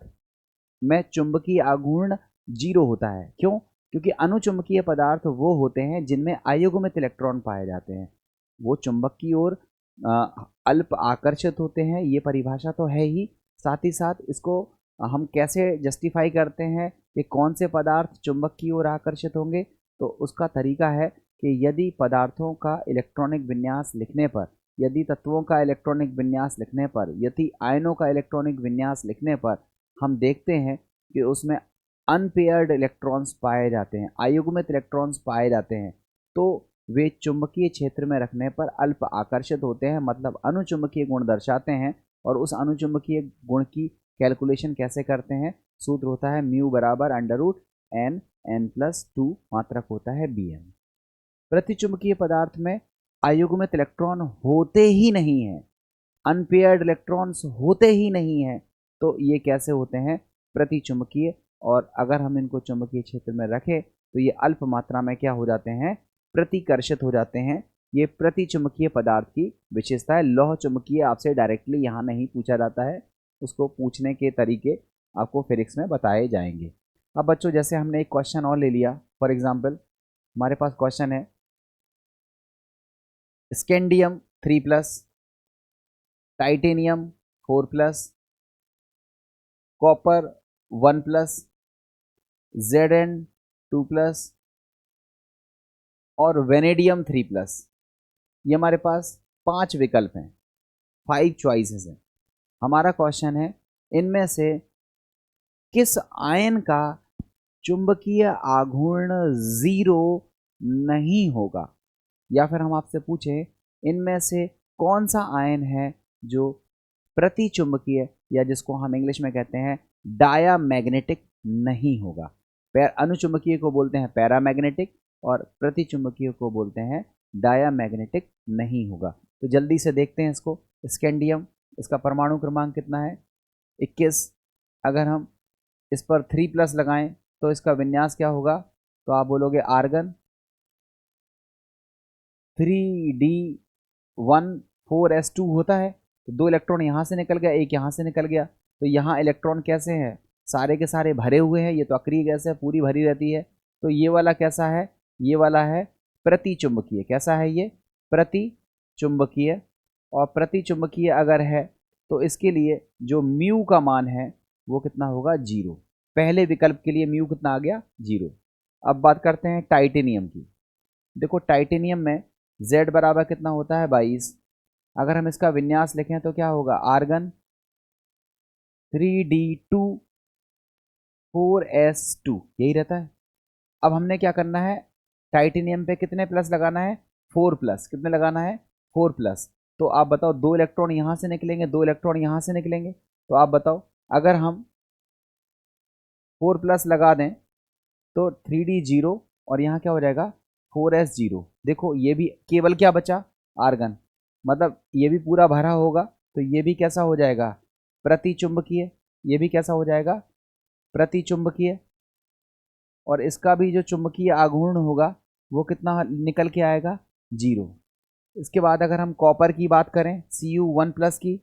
में चुंबकीय आघूर्ण 0 होता है। क्यों, क्योंकि अनुचुंबकीय पदार्थ वो होते हैं जिनमें अयुग्मित इलेक्ट्रॉन पाए जाते हैं, वो चुंबक की ओर अल्प आकर्षित होते हैं। ये परिभाषा तो है ही, साथ ही साथ इसको हम कैसे जस्टिफाई करते हैं कि कौन से पदार्थ चुंबक की ओर आकर्षित होंगे, तो उसका तरीका है कि यदि पदार्थों का इलेक्ट्रॉनिक विन्यास लिखने पर, यदि तत्वों का इलेक्ट्रॉनिक विन्यास लिखने पर, यदि आयनों का इलेक्ट्रॉनिक विन्यास लिखने पर हम देखते हैं कि उसमें अनपेयर्ड इलेक्ट्रॉन्स पाए जाते हैं, अयुग्मित इलेक्ट्रॉन्स पाए जाते हैं, तो वे चुंबकीय क्षेत्र में रखने पर अल्प आकर्षित होते हैं, मतलब अणुचुंबकीय गुण दर्शाते हैं। और उस अणुचुंबकीय गुण की कैलकुलेशन कैसे करते हैं? सूत्र होता है म्यू बराबर √n+2 मात्रक होता है Bm। प्रतिचुंबकीय पदार्थ में अयुग्मित इलेक्ट्रॉन होते ही नहीं है, अनपेयर्ड इलेक्ट्रॉन्स होते ही नहीं है, तो ये कैसे होते हैं? प्रतिचुंबकीय। और अगर हम इनको चुंबकीय क्षेत्र में रखें तो ये अल्प मात्रा में क्या हो जाते हैं? प्रतिकर्षित हो जाते हैं। ये प्रतिचुंबकीय पदार्थ की विशेषता है। लौह चुंबकीय आपसे डायरेक्टली यहाँ नहीं पूछा जाता है, उसको पूछने के तरीके आपको फिजिक्स में बताए जाएंगे। अब बच्चों, जैसे हमने एक क्वेश्चन और ले लिया, फॉर एग्जांपल हमारे पास क्वेश्चन है स्कैंडियम 3+, टाइटेनियम 4+, कॉपर 1+, Zn 2+ और वेनेडियम 3+। ये हमारे पास 5 विकल्प हैं, 5 चॉइसेस हैं। हमारा क्वेश्चन है इनमें से किस आयन का चुंबकीय आघूर्ण 0 नहीं होगा, या फिर हम आपसे पूछें इनमें से कौन सा आयन है जो प्रतिचुंबकीय, या जिसको हम इंग्लिश में कहते हैं डायामैग्नेटिक नहीं होगा। अनुचुंबकीय को बोलते हैं पैरामैग्नेटिक और प्रतिचुंबकीय को बोलते हैं डायामैग्नेटिक नहीं होगा। तो जल्दी से देखते हैं इसको। स्कैंडियम, इसका परमाणु क्रमांक कितना है? 21। अगर हम इस पर 3+ लगाएं तो इसका विन्यास क्या होगा? तो आप बोलोगे आर्गन 3d1 4s2 होता है। तो 2 इलेक्ट्रॉन यहाँ से निकल गया, एक यहाँ से निकल गया। तो यहाँ इलेक्ट्रॉन कैसे हैं? सारे के सारे भरे हुए हैं। ये तो अक्रिय गैस है, पूरी भरी रहती है। तो ये वाला कैसा है? ये वाला है प्रतिचुंबकीय। कैसा है ये? प्रतिचुंबकीय। और प्रतिचुंबकीय अगर है तो इसके लिए जो म्यू का मान है वो कितना होगा? 0। पहले विकल्प के लिए म्यू कितना आ गया? 0। अब बात करते हैं टाइटेनियम की। देखो टाइटेनियम में Z बराबर कितना होता है? 22। अगर हम इसका विन्यास लिखें तो क्या होगा? आर्गन 3d2 4s2, यही रहता है। अब हमने क्या करना है? टाइटेनियम पे कितने प्लस लगाना है? 4+। कितने लगाना है? 4+। तो आप बताओ, 2 इलेक्ट्रॉन यहाँ से निकलेंगे, 2 इलेक्ट्रॉन यहाँ से निकलेंगे। तो आप बताओ, अगर हम 4+ लगा दें तो 3d0 और यहाँ क्या हो जाएगा? 4s0। देखो ये भी केवल क्या बचा? आर्गन। मतलब ये भी पूरा भरा होगा, तो ये भी कैसा हो जाएगा? प्रतिचुंबकीय। ये भी कैसा हो जाएगा? प्रतिचुंबकीय। और इसका भी जो चुंबकीय आघूर्ण होगा वो कितना निकल के आएगा? 0। इसके बाद अगर हम कॉपर की बात करें Cu1+ की,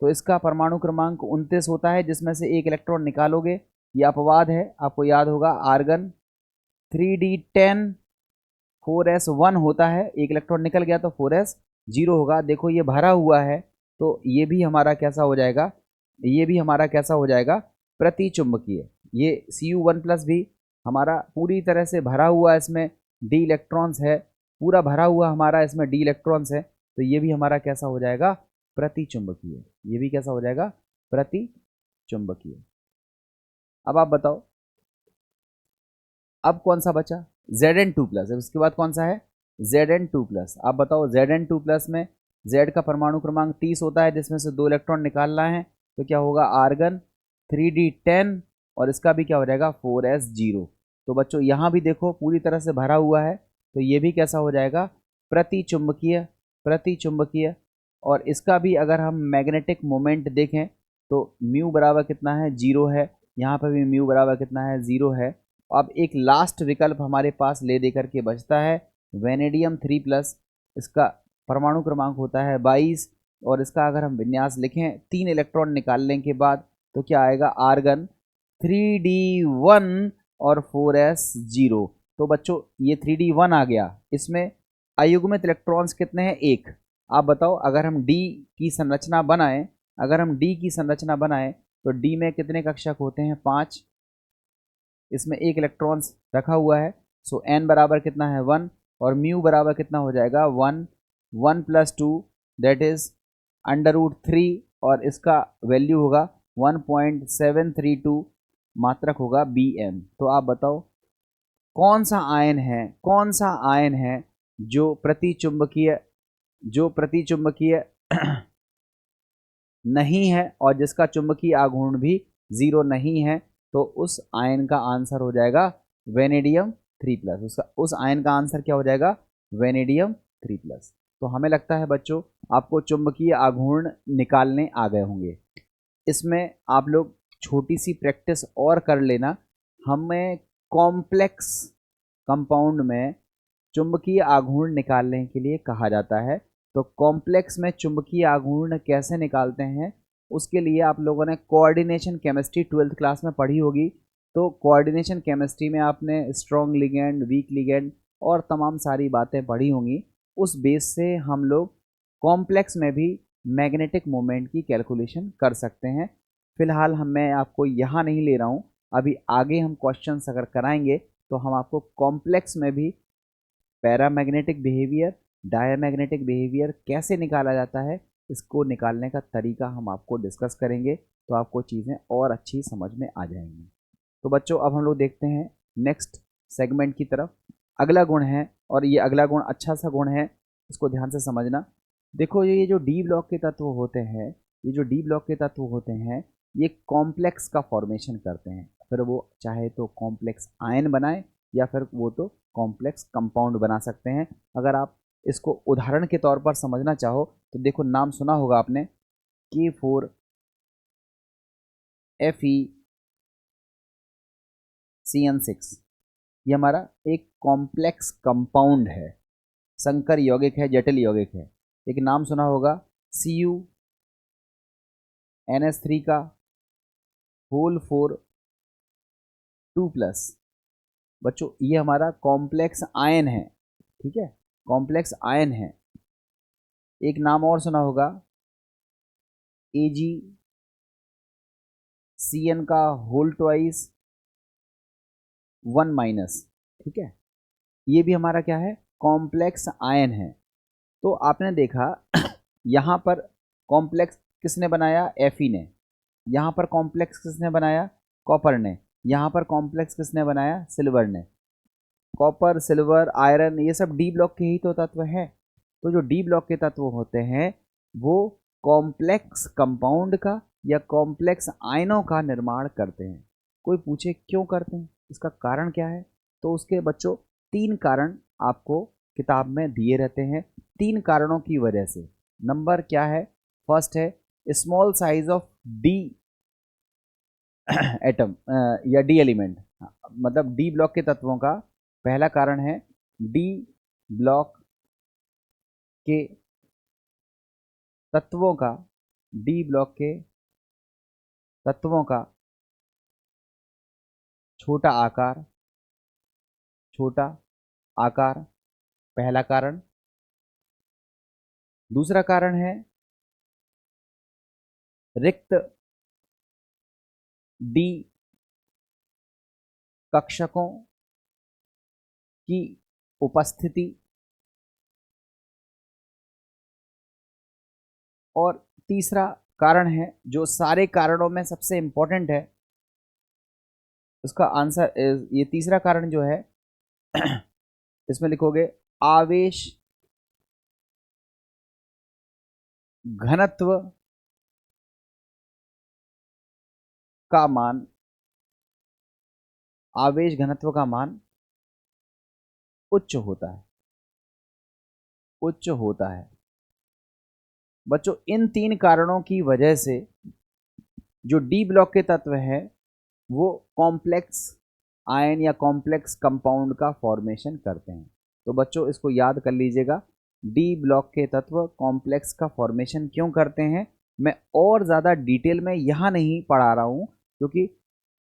तो इसका परमाणु क्रमांक 29 होता है, जिसमें से एक इलेक्ट्रॉन निकालोगे। ये अपवाद है, आपको याद होगा। आर्गन 3d10 4s1 होता है, एक इलेक्ट्रॉन निकल गया तो 4s0 होगा। देखो ये भरा हुआ है, तो ये भी हमारा कैसा हो जाएगा? ये भी हमारा कैसा हो जाएगा? प्रतिचुंबकीय। ये Cu1+ भी हमारा पूरी तरह से भरा हुआ, इसमें d इलेक्ट्रॉन्स है, पूरा भरा हुआ हमारा इसमें d इलेक्ट्रॉन्स है, तो ये भी हमारा कैसा हो जाएगा? प्रतिचुंबकीय। ये भी कैसा हो जाएगा? प्रतिचुंबकीय। अब आप बताओ, अब कौन सा बचा? Zn2+। उसके बाद कौन सा है? Zn2+। आप बताओ, Zn2+ में Z का परमाणु क्रमांक 30 होता है, जिसमें से 2 इलेक्ट्रॉन निकालना है। तो क्या होगा? आर्गन 3d10 और इसका भी क्या हो जाएगा? 4s0। तो बच्चों यहाँ भी देखो पूरी तरह से भरा हुआ है, तो ये भी कैसा हो जाएगा? प्रतिचुंबकीय। प्रतिचुंबकीय। और इसका भी अगर हम मैग्नेटिक मोमेंट देखें तो म्यू बराबर कितना है? 0 है। यहाँ पर भी म्यू बराबर कितना है? 0 है। अब एक लास्ट विकल्प हमारे पास ले दे करके बचता है वेनेडियम 3+। इसका परमाणु क्रमांक होता है 22 और इसका अगर हम विन्यास लिखें 3 इलेक्ट्रॉन निकालने के बाद तो क्या आएगा? आर्गन 3d1 और 4s0। तो बच्चों ये 3d1 आ गया। इसमें अयुग्मित इलेक्ट्रॉन्स कितने हैं? 1। आप बताओ, अगर हम D की संरचना बनाएं, अगर हम D की संरचना बनाएं तो D में कितने कक्षक होते हैं? 5। इसमें 1 इलेक्ट्रॉन्स रखा हुआ है। सो n बराबर कितना है? 1। और म्यू बराबर कितना हो जाएगा 1, 1 + 2 दैट इज √3 और इसका वैल्यू होगा 1.732 मात्रक होगा Bm। तो आप बताओ कौन सा आयन है जो प्रतिचुंबकीय नहीं है और जिसका चुंबकीय आघूर्ण भी 0 नहीं है। तो उस आयन का आंसर हो जाएगा वेनेडियम 3+। उस आयन का आंसर क्या हो जाएगा वेनेडियम 3+। तो हमें लगता है बच्चों आपको चुंबकीय आघूर्ण निकालने आ गए होंगे। इसमें आप लोग छोटी सी प्रैक्टिस और कर लेना। हमें कॉम्प्लेक्स कंपाउंड में चुंबकीय आघूर्ण निकालने के लिए कहा जाता है। तो कॉम्प्लेक्स में चुंबकीय आघूर्ण कैसे निकालते हैं उसके लिए आप लोगों ने कोऑर्डिनेशन केमिस्ट्री 12th क्लास में पढ़ी होगी। तो कोऑर्डिनेशन केमिस्ट्री में आपने स्ट्रॉन्ग लिगेंड, वीक लिगेंड और तमाम सारी बातें पढ़ी होंगी। उस बेस से हम लोग कॉम्प्लेक्स में भी मैग्नेटिक मोमेंट की कैलकुलेशन कर सकते हैं। फिलहाल मैं आपको यहाँ नहीं ले रहा हूँ, अभी आगे हम क्वेश्चंस अगर कराएंगे तो हम आपको कॉम्प्लेक्स में भी पैरामैग्नेटिक बिहेवियर, डायमैग्नेटिक बिहेवियर कैसे निकाला जाता है, इसको निकालने का तरीका हम आपको डिस्कस करेंगे। तो आपको चीज़ें और अच्छी समझ में आ जाएंगी। तो बच्चों अब हम लोग देखते हैं नेक्स्ट सेगमेंट की तरफ। अगला गुण है और ये अगला गुण अच्छा सा गुण है, इसको ध्यान से समझना। देखो ये जो डी ब्लॉक के तत्व होते हैं, ये कॉम्प्लेक्स का फॉर्मेशन करते हैं। फिर वो चाहे तो कॉम्प्लेक्स आयन बनाए या फिर वो तो कॉम्प्लेक्स कंपाउंड बना सकते हैं। अगर आप इसको उदाहरण के तौर पर समझना चाहो तो देखो नाम सुना होगा आपने K4FeCN6। ये हमारा एक कॉम्प्लेक्स कंपाउंड है, संकर यौगिक है, जटिल यौगिक है। एक नाम सुना होगा CuNH3 का होल 4 2+। बच्चों ये हमारा कॉम्प्लेक्स आयन है, ठीक है, कॉम्प्लेक्स आयन है। एक नाम और सुना होगा AgCN का होल ट्वाइस 1-, ठीक है। ये भी हमारा क्या है कॉम्प्लेक्स आयन है। तो आपने देखा यहाँ पर कॉम्प्लेक्स किसने बनाया Fe ने, यहाँ पर कॉम्प्लेक्स किसने बनाया कॉपर ने, यहाँ पर कॉम्प्लेक्स किसने बनाया सिल्वर ने। कॉपर, सिल्वर, आयरन ये सब डी ब्लॉक के ही तो तत्व हैं। तो जो डी ब्लॉक के तत्व होते हैं वो कॉम्प्लेक्स कंपाउंड का या कॉम्प्लेक्स आयनों का निर्माण करते हैं। कोई पूछे क्यों करते हैं, इसका कारण क्या है, तो उसके बच्चों 3 कारण आपको किताब में दिए रहते हैं। 3 कारणों की वजह से। नंबर क्या है, फर्स्ट है small size of D atom या डी एलिमेंट, मतलब डी ब्लॉक के तत्वों का पहला कारण है डी ब्लॉक के तत्वों का, डी ब्लॉक के तत्वों का छोटा आकार, पहला कारण। दूसरा कारण है रिक्त डी कक्षकों की उपस्थिति। और तीसरा कारण है जो सारे कारणों में सबसे इंपॉर्टेंट है, उसका आंसर ये तीसरा कारण जो है इसमें लिखोगे आवेश घनत्व का मान, आवेश घनत्व का मान उच्च होता है। बच्चों इन 3 कारणों की वजह से जो डी ब्लॉक के तत्व हैं वो कॉम्प्लेक्स आयन या कॉम्प्लेक्स कंपाउंड का फॉर्मेशन करते हैं। तो बच्चों इसको याद कर लीजिएगा, डी ब्लॉक के तत्व कॉम्प्लेक्स का फॉर्मेशन क्यों करते हैं। मैं और ज़्यादा डिटेल में यहाँ नहीं पढ़ा रहा हूँ क्योंकि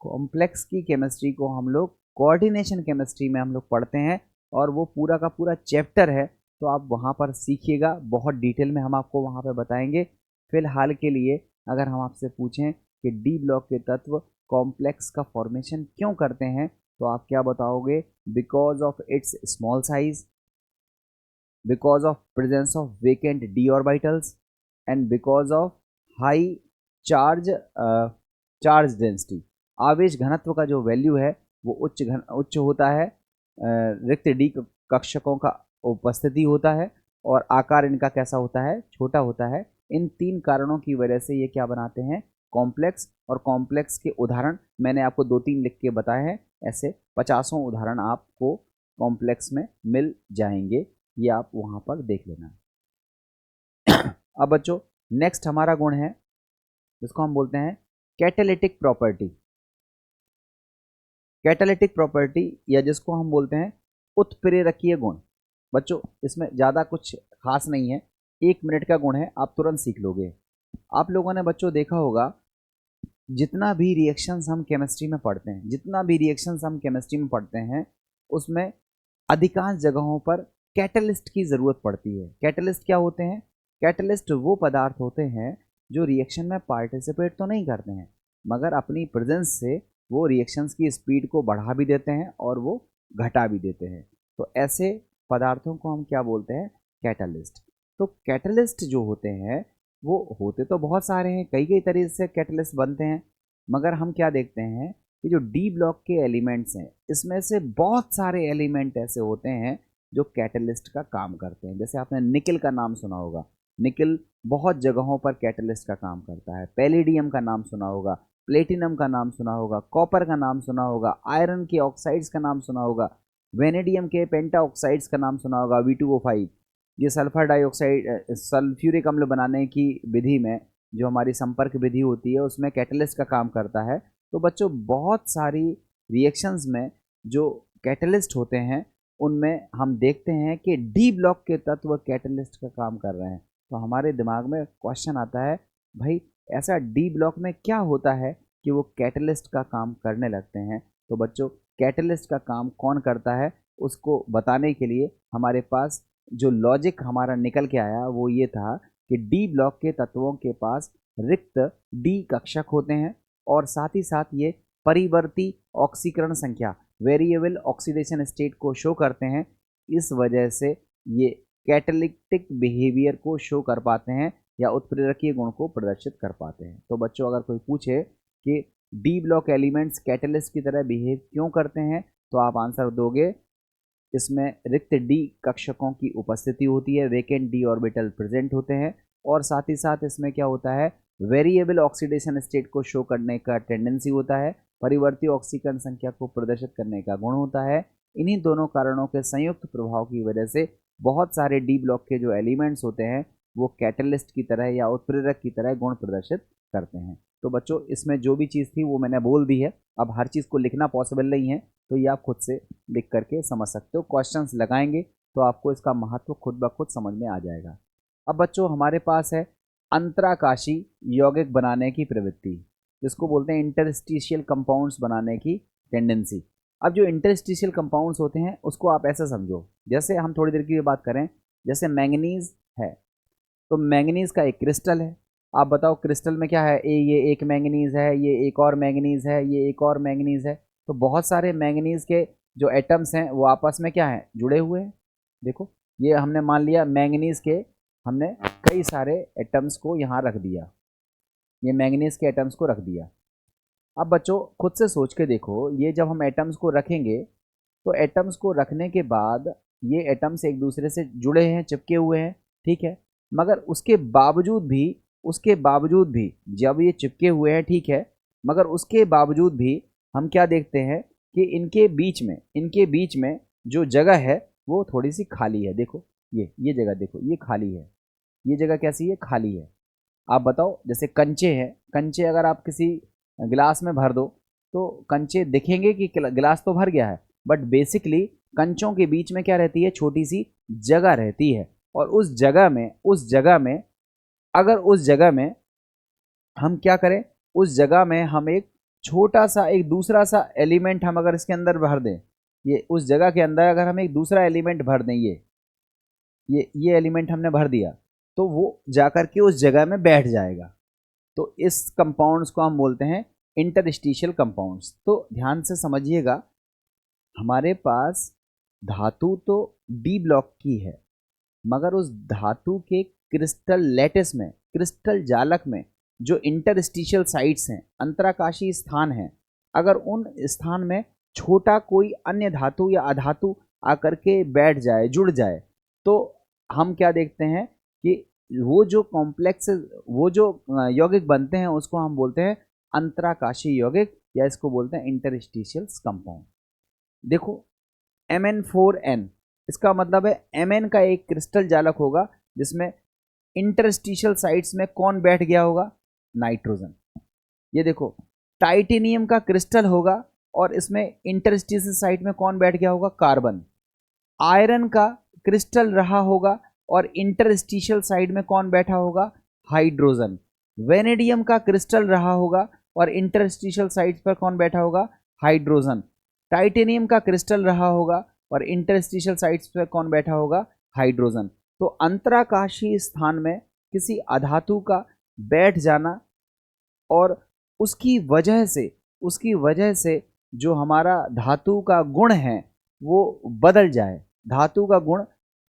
कॉम्प्लेक्स की केमिस्ट्री को हम लोग कोऑर्डिनेशन केमिस्ट्री में हम लोग पढ़ते हैं और वो पूरा का पूरा चैप्टर है। तो आप वहाँ पर सीखिएगा, बहुत डिटेल में हम आपको वहाँ पर बताएंगे। फिलहाल के लिए अगर हम आपसे पूछें कि डी ब्लॉक के तत्व कॉम्प्लेक्स का फॉर्मेशन क्यों करते हैं तो आप क्या बताओगे, because of its small size, because of presence of vacant d orbitals and because of high charge density. आवेश घनत्व का जो वैल्यू है वो उच्च होता है, रिक्त डी कक्षकों का उपस्थिति होता है और आकार इनका कैसा होता है, छोटा होता है। इन 3 कारणों की वजह से ये क्या बनाते हैं, कॉम्प्लेक्स। और कॉम्प्लेक्स के उदाहरण मैंने आपको 2-3 लिख के बताए हैं, ऐसे 50 उदाहरण आपको कॉम्प्लेक्स में मिल जाएंगे, ये आप वहाँ पर देख लेना। अब बच्चों नेक्स्ट हमारा गुण है जिसको हम बोलते हैं कैटालिटिक प्रॉपर्टी। कैटालिटिक प्रॉपर्टी या जिसको हम बोलते हैं उत्प्रेरकीय गुण। बच्चों इसमें ज़्यादा कुछ खास नहीं है, 1 मिनट का गुण है, आप तुरंत सीख लोगे। आप लोगों ने बच्चों देखा होगा जितना भी रिएक्शंस हम केमिस्ट्री में पढ़ते हैं उसमें अधिकांश जगहों पर कैटलिस्ट की ज़रूरत पड़ती है। कैटलिस्ट क्या होते हैं, कैटलिस्ट वो पदार्थ होते हैं जो रिएक्शन में पार्टिसिपेट तो नहीं करते हैं मगर अपनी प्रेजेंस से वो रिएक्शंस की स्पीड को बढ़ा भी देते हैं और वो घटा भी देते हैं। तो ऐसे पदार्थों को हम क्या बोलते हैं, कैटलिस्ट। तो कैटलिस्ट जो होते हैं वो होते तो बहुत सारे हैं, कई तरीके से कैटलिस्ट बनते हैं, मगर हम क्या देखते हैं कि जो डी ब्लॉक के एलिमेंट्स हैं इसमें से बहुत सारे एलिमेंट ऐसे होते हैं जो कैटलिस्ट का काम करते हैं। जैसे आपने निकल का नाम सुना होगा, निकल बहुत जगहों पर कैटलिस्ट का काम करता है। पैलेडियम का नाम सुना होगा, प्लेटिनम का नाम सुना होगा, कॉपर का नाम सुना होगा, आयरन के ऑक्साइड्स का नाम सुना होगा, वेनेडियम के पेंटा ऑक्साइड्स का नाम सुना होगा, V2O5। ये सल्फर डाइऑक्साइड सल्फ्यूरिक अम्ल बनाने की विधि में जो हमारी संपर्क विधि होती है उसमें कैटलिस्ट का काम करता है। तो बच्चों बहुत सारी रिएक्शंस में जो कैटलिस्ट होते हैं उनमें हम देखते हैं कि डी ब्लॉक के तत्व कैटलिस्ट का काम कर रहे हैं। तो हमारे दिमाग में क्वेश्चन आता है, भाई ऐसा डी ब्लॉक में क्या होता है कि वो कैटलिस्ट का काम करने लगते हैं। तो बच्चों कैटलिस्ट का काम कौन करता है उसको बताने के लिए हमारे पास जो लॉजिक हमारा निकल के आया वो ये था कि डी ब्लॉक के तत्वों के पास रिक्त डी कक्षक होते हैं और साथ ही साथ ये परिवर्ती ऑक्सीकरण संख्या वेरिएबल ऑक्सीडेशन स्टेट को शो करते हैं। इस वजह से ये कैटालिटिक बिहेवियर को शो कर पाते हैं या उत्प्रेरकीय गुण को प्रदर्शित कर पाते हैं। तो बच्चों अगर कोई पूछे कि डी ब्लॉक एलिमेंट्स कैटलिस्ट की तरह बिहेव क्यों करते हैं तो आप आंसर दोगे, इसमें रिक्त डी कक्षकों की उपस्थिति होती है, वेकेंट डी ऑर्बिटल प्रेजेंट होते हैं और साथ ही साथ इसमें क्या होता है, वेरिएबल ऑक्सीडेशन स्टेट को शो करने का टेंडेंसी होता है, परिवर्ती ऑक्सीकरण संख्या को प्रदर्शित करने का गुण होता है। इन्हीं दोनों कारणों के संयुक्त प्रभाव की वजह से बहुत सारे डी ब्लॉक के जो एलिमेंट्स होते हैं वो कैटलिस्ट की तरह या उत्प्रेरक की तरह गुण प्रदर्शित करते हैं। तो बच्चों इसमें जो भी चीज़ थी वो मैंने बोल दी है, अब हर चीज़ को लिखना पॉसिबल नहीं है तो ये आप खुद से लिख करके समझ सकते हो। क्वेश्चंस लगाएंगे तो आपको इसका महत्व खुद ब खुद समझ में आ जाएगा। अब बच्चों हमारे पास है अंतराकाशी यौगिक बनाने की प्रवृत्ति, जिसको बोलते हैं इंटरस्टिशियल कंपाउंड्स बनाने की टेंडेंसी। अब जो इंटरस्टिशियल कंपाउंड्स होते हैं उसको आप ऐसे समझो, जैसे हम थोड़ी देर की बात करें, जैसे मैंगनीज है तो मैंगनीज का एक क्रिस्टल है। आप बताओ क्रिस्टल में क्या है, ये एक मैंगनीज है, ये एक और मैंगनीज है, ये एक और मैंगनीज है। तो बहुत सारे मैंगनीज के जो एटम्स हैं वो आपस में क्या हैं, जुड़े हुए हैं। देखो ये हमने मान लिया मैंगनीज के हमने कई सारे एटम्स को यहाँ रख दिया, ये मैंगनीज के एटम्स को रख दिया। अब बच्चों खुद से सोच के देखो, ये जब हम एटम्स को रखेंगे तो एटम्स को रखने के बाद ये एटम्स एक दूसरे से जुड़े हैं, चिपके हुए हैं, ठीक है, मगर उसके बावजूद भी जब ये चिपके हुए हैं, ठीक है, मगर उसके बावजूद भी हम क्या देखते हैं कि इनके बीच में जो जगह है वो थोड़ी सी खाली है। देखो ये जगह देखो, ये खाली है, ये जगह कैसी है, खाली है। आप बताओ जैसे कंचे हैं, कंचे अगर आप किसी गिलास में भर दो तो कंचे दिखेंगे कि गिलास तो भर गया है, बट बेसिकली कंचों के बीच में क्या रहती है, छोटी सी जगह रहती है। और उस जगह में अगर उस जगह में हम क्या करें, उस जगह में हम एक छोटा सा एक दूसरा सा एलिमेंट हम अगर इसके अंदर भर दें, ये उस जगह के अंदर अगर हम एक दूसरा एलिमेंट भर दें, ये एलिमेंट हमने भर दिया तो वो जाकर के उस जगह में बैठ जाएगा। तो इस कंपाउंड्स को हम बोलते हैं इंटरस्टिशियल कंपाउंड्स। तो ध्यान से समझिएगा, हमारे पास धातु तो डी ब्लॉक की है मगर उस धातु के क्रिस्टल लैटिस में, क्रिस्टल जालक में जो इंटरस्टिशियल साइट्स हैं, अंतराकाशीय स्थान हैं, अगर उन स्थान में छोटा कोई अन्य धातु या अधातु आकर के बैठ जाए, जुड़ जाए, तो हम क्या देखते हैं कि वो जो कॉम्प्लेक्स, वो जो यौगिक बनते हैं उसको हम बोलते हैं अंतराकाशीय यौगिक, या इसको बोलते हैं इंटरस्टिशियल कंपाउंड। देखो Mn4n, इसका मतलब है Mn का एक क्रिस्टल जालक होगा जिसमें इंटरस्टिशियल साइट्स में कौन बैठ गया होगा? नाइट्रोजन। ये देखो टाइटेनियम का क्रिस्टल होगा और इसमें इंटरस्टिशियल साइट में कौन बैठ गया होगा? कार्बन। आयरन का क्रिस्टल रहा होगा और इंटरस्टिशियल साइड में कौन बैठा होगा? हाइड्रोजन। वेनेडियम का क्रिस्टल रहा होगा और इंटरस्टिशियल साइड पर कौन बैठा होगा? हाइड्रोजन। टाइटेनियम का क्रिस्टल रहा होगा और इंटरस्टिशियल साइड्स पर कौन बैठा होगा? हाइड्रोजन। तो अंतराकाशीय स्थान में किसी अधातु का बैठ जाना और उसकी वजह से जो हमारा धातु का गुण है वो बदल जाए। धातु का गुण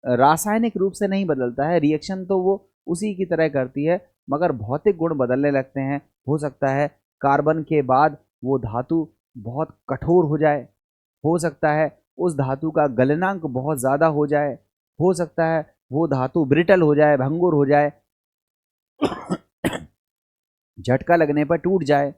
रासायनिक रूप से नहीं बदलता है, रिएक्शन तो वो उसी की तरह करती है, मगर भौतिक गुण बदलने लगते हैं। हो सकता है कार्बन के बाद वो धातु बहुत कठोर हो जाए, हो सकता है उस धातु का गलनांक बहुत ज़्यादा हो जाए, हो सकता है वो धातु ब्रिटल हो जाए, भंगुर हो जाए, झटका लगने पर टूट जाए।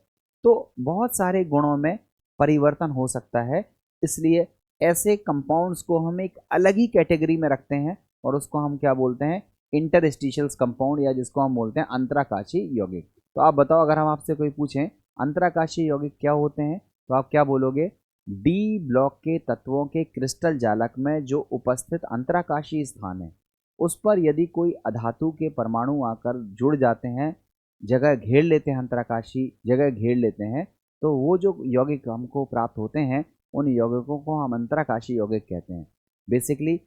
तो बहुत सारे गुणों में परिवर्तन हो सकता है, इसलिए ऐसे कंपाउंड्स को हम एक अलग ही कैटेगरी में रखते हैं और उसको हम क्या बोलते हैं? इंटरस्टिशियल कंपाउंड, या जिसको हम बोलते हैं अंतराकाशीय यौगिक। तो आप बताओ, अगर हम आपसे कोई पूछें अंतराकाशीय यौगिक क्या होते हैं, तो आप क्या बोलोगे? डी ब्लॉक के तत्वों के क्रिस्टल जालक में जो उपस्थित अंतराकाशीय स्थान है उस पर यदि कोई अधातु के परमाणु आकर जुड़ जाते हैं, जगह घेर लेते हैं, अंतराकाशीय जगह घेर लेते हैं, तो वो जो यौगिक हमको प्राप्त होते हैं उन यौगिकों को हम अंतराकाशीय यौगिक कहते हैं। बेसिकली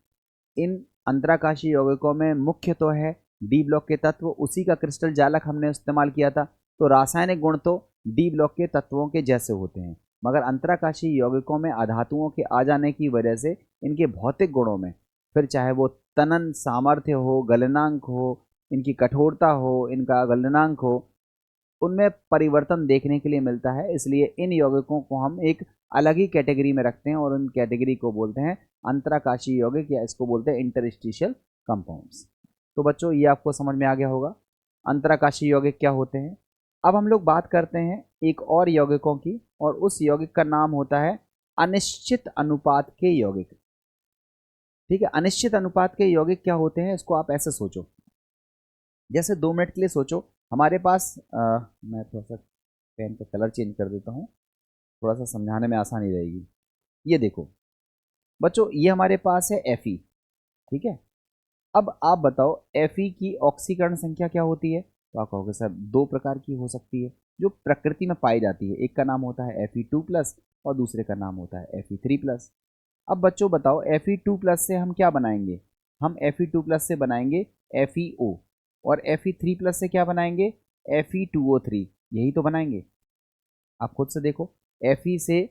इन अंतराकाशीय यौगिकों में मुख्य तो है डी ब्लॉक के तत्व, उसी का क्रिस्टल जालक हमने इस्तेमाल किया था, तो रासायनिक गुण तो डी ब्लॉक के तत्वों के जैसे होते हैं, मगर अंतराकाशीय यौगिकों में अधातुओं के आ जाने की वजह से इनके भौतिक गुणों में, फिर चाहे वो तनन सामर्थ्य हो, गलनांक हो, इनकी कठोरता हो, इनका गलनांक हो, उनमें परिवर्तन देखने के लिए मिलता है। इसलिए इन यौगिकों को हम एक अलग ही कैटेगरी में रखते हैं और उन कैटेगरी को बोलते हैं अंतराकाशीय यौगिक, या इसको बोलते हैं इंटरस्टिशियल कंपाउंड्स। तो बच्चों ये आपको समझ में आ गया होगा अंतराकाशीय यौगिक क्या होते हैं। अब हम लोग बात करते हैं एक और यौगिकों की, और उस यौगिक का नाम होता है अनिश्चित अनुपात के यौगिक। ठीक है, अनिश्चित अनुपात के यौगिक क्या होते हैं, इसको आप ऐसे सोचो, जैसे 2 मिनट के लिए सोचो, हमारे पास मैं थोड़ा सा पेन का कलर चेंज कर देता हूँ, थोड़ा सा समझाने में आसानी रहेगी। ये देखो बच्चों, ये हमारे पास है Fe, ठीक है। अब आप बताओ Fe की ऑक्सीकरण संख्या क्या होती है, तो आप कहोगे सर 2 प्रकार की हो सकती है जो प्रकृति में पाई जाती है, एक का नाम होता है Fe2+ और दूसरे का नाम होता है Fe3+। अब बच्चों बताओ Fe2+ से हम क्या बनाएंगे? हम Fe2+ से बनाएंगे FeO, और Fe3+ से क्या बनाएंगे? Fe2O3, यही तो बनाएंगे। आप खुद से देखो, Fe से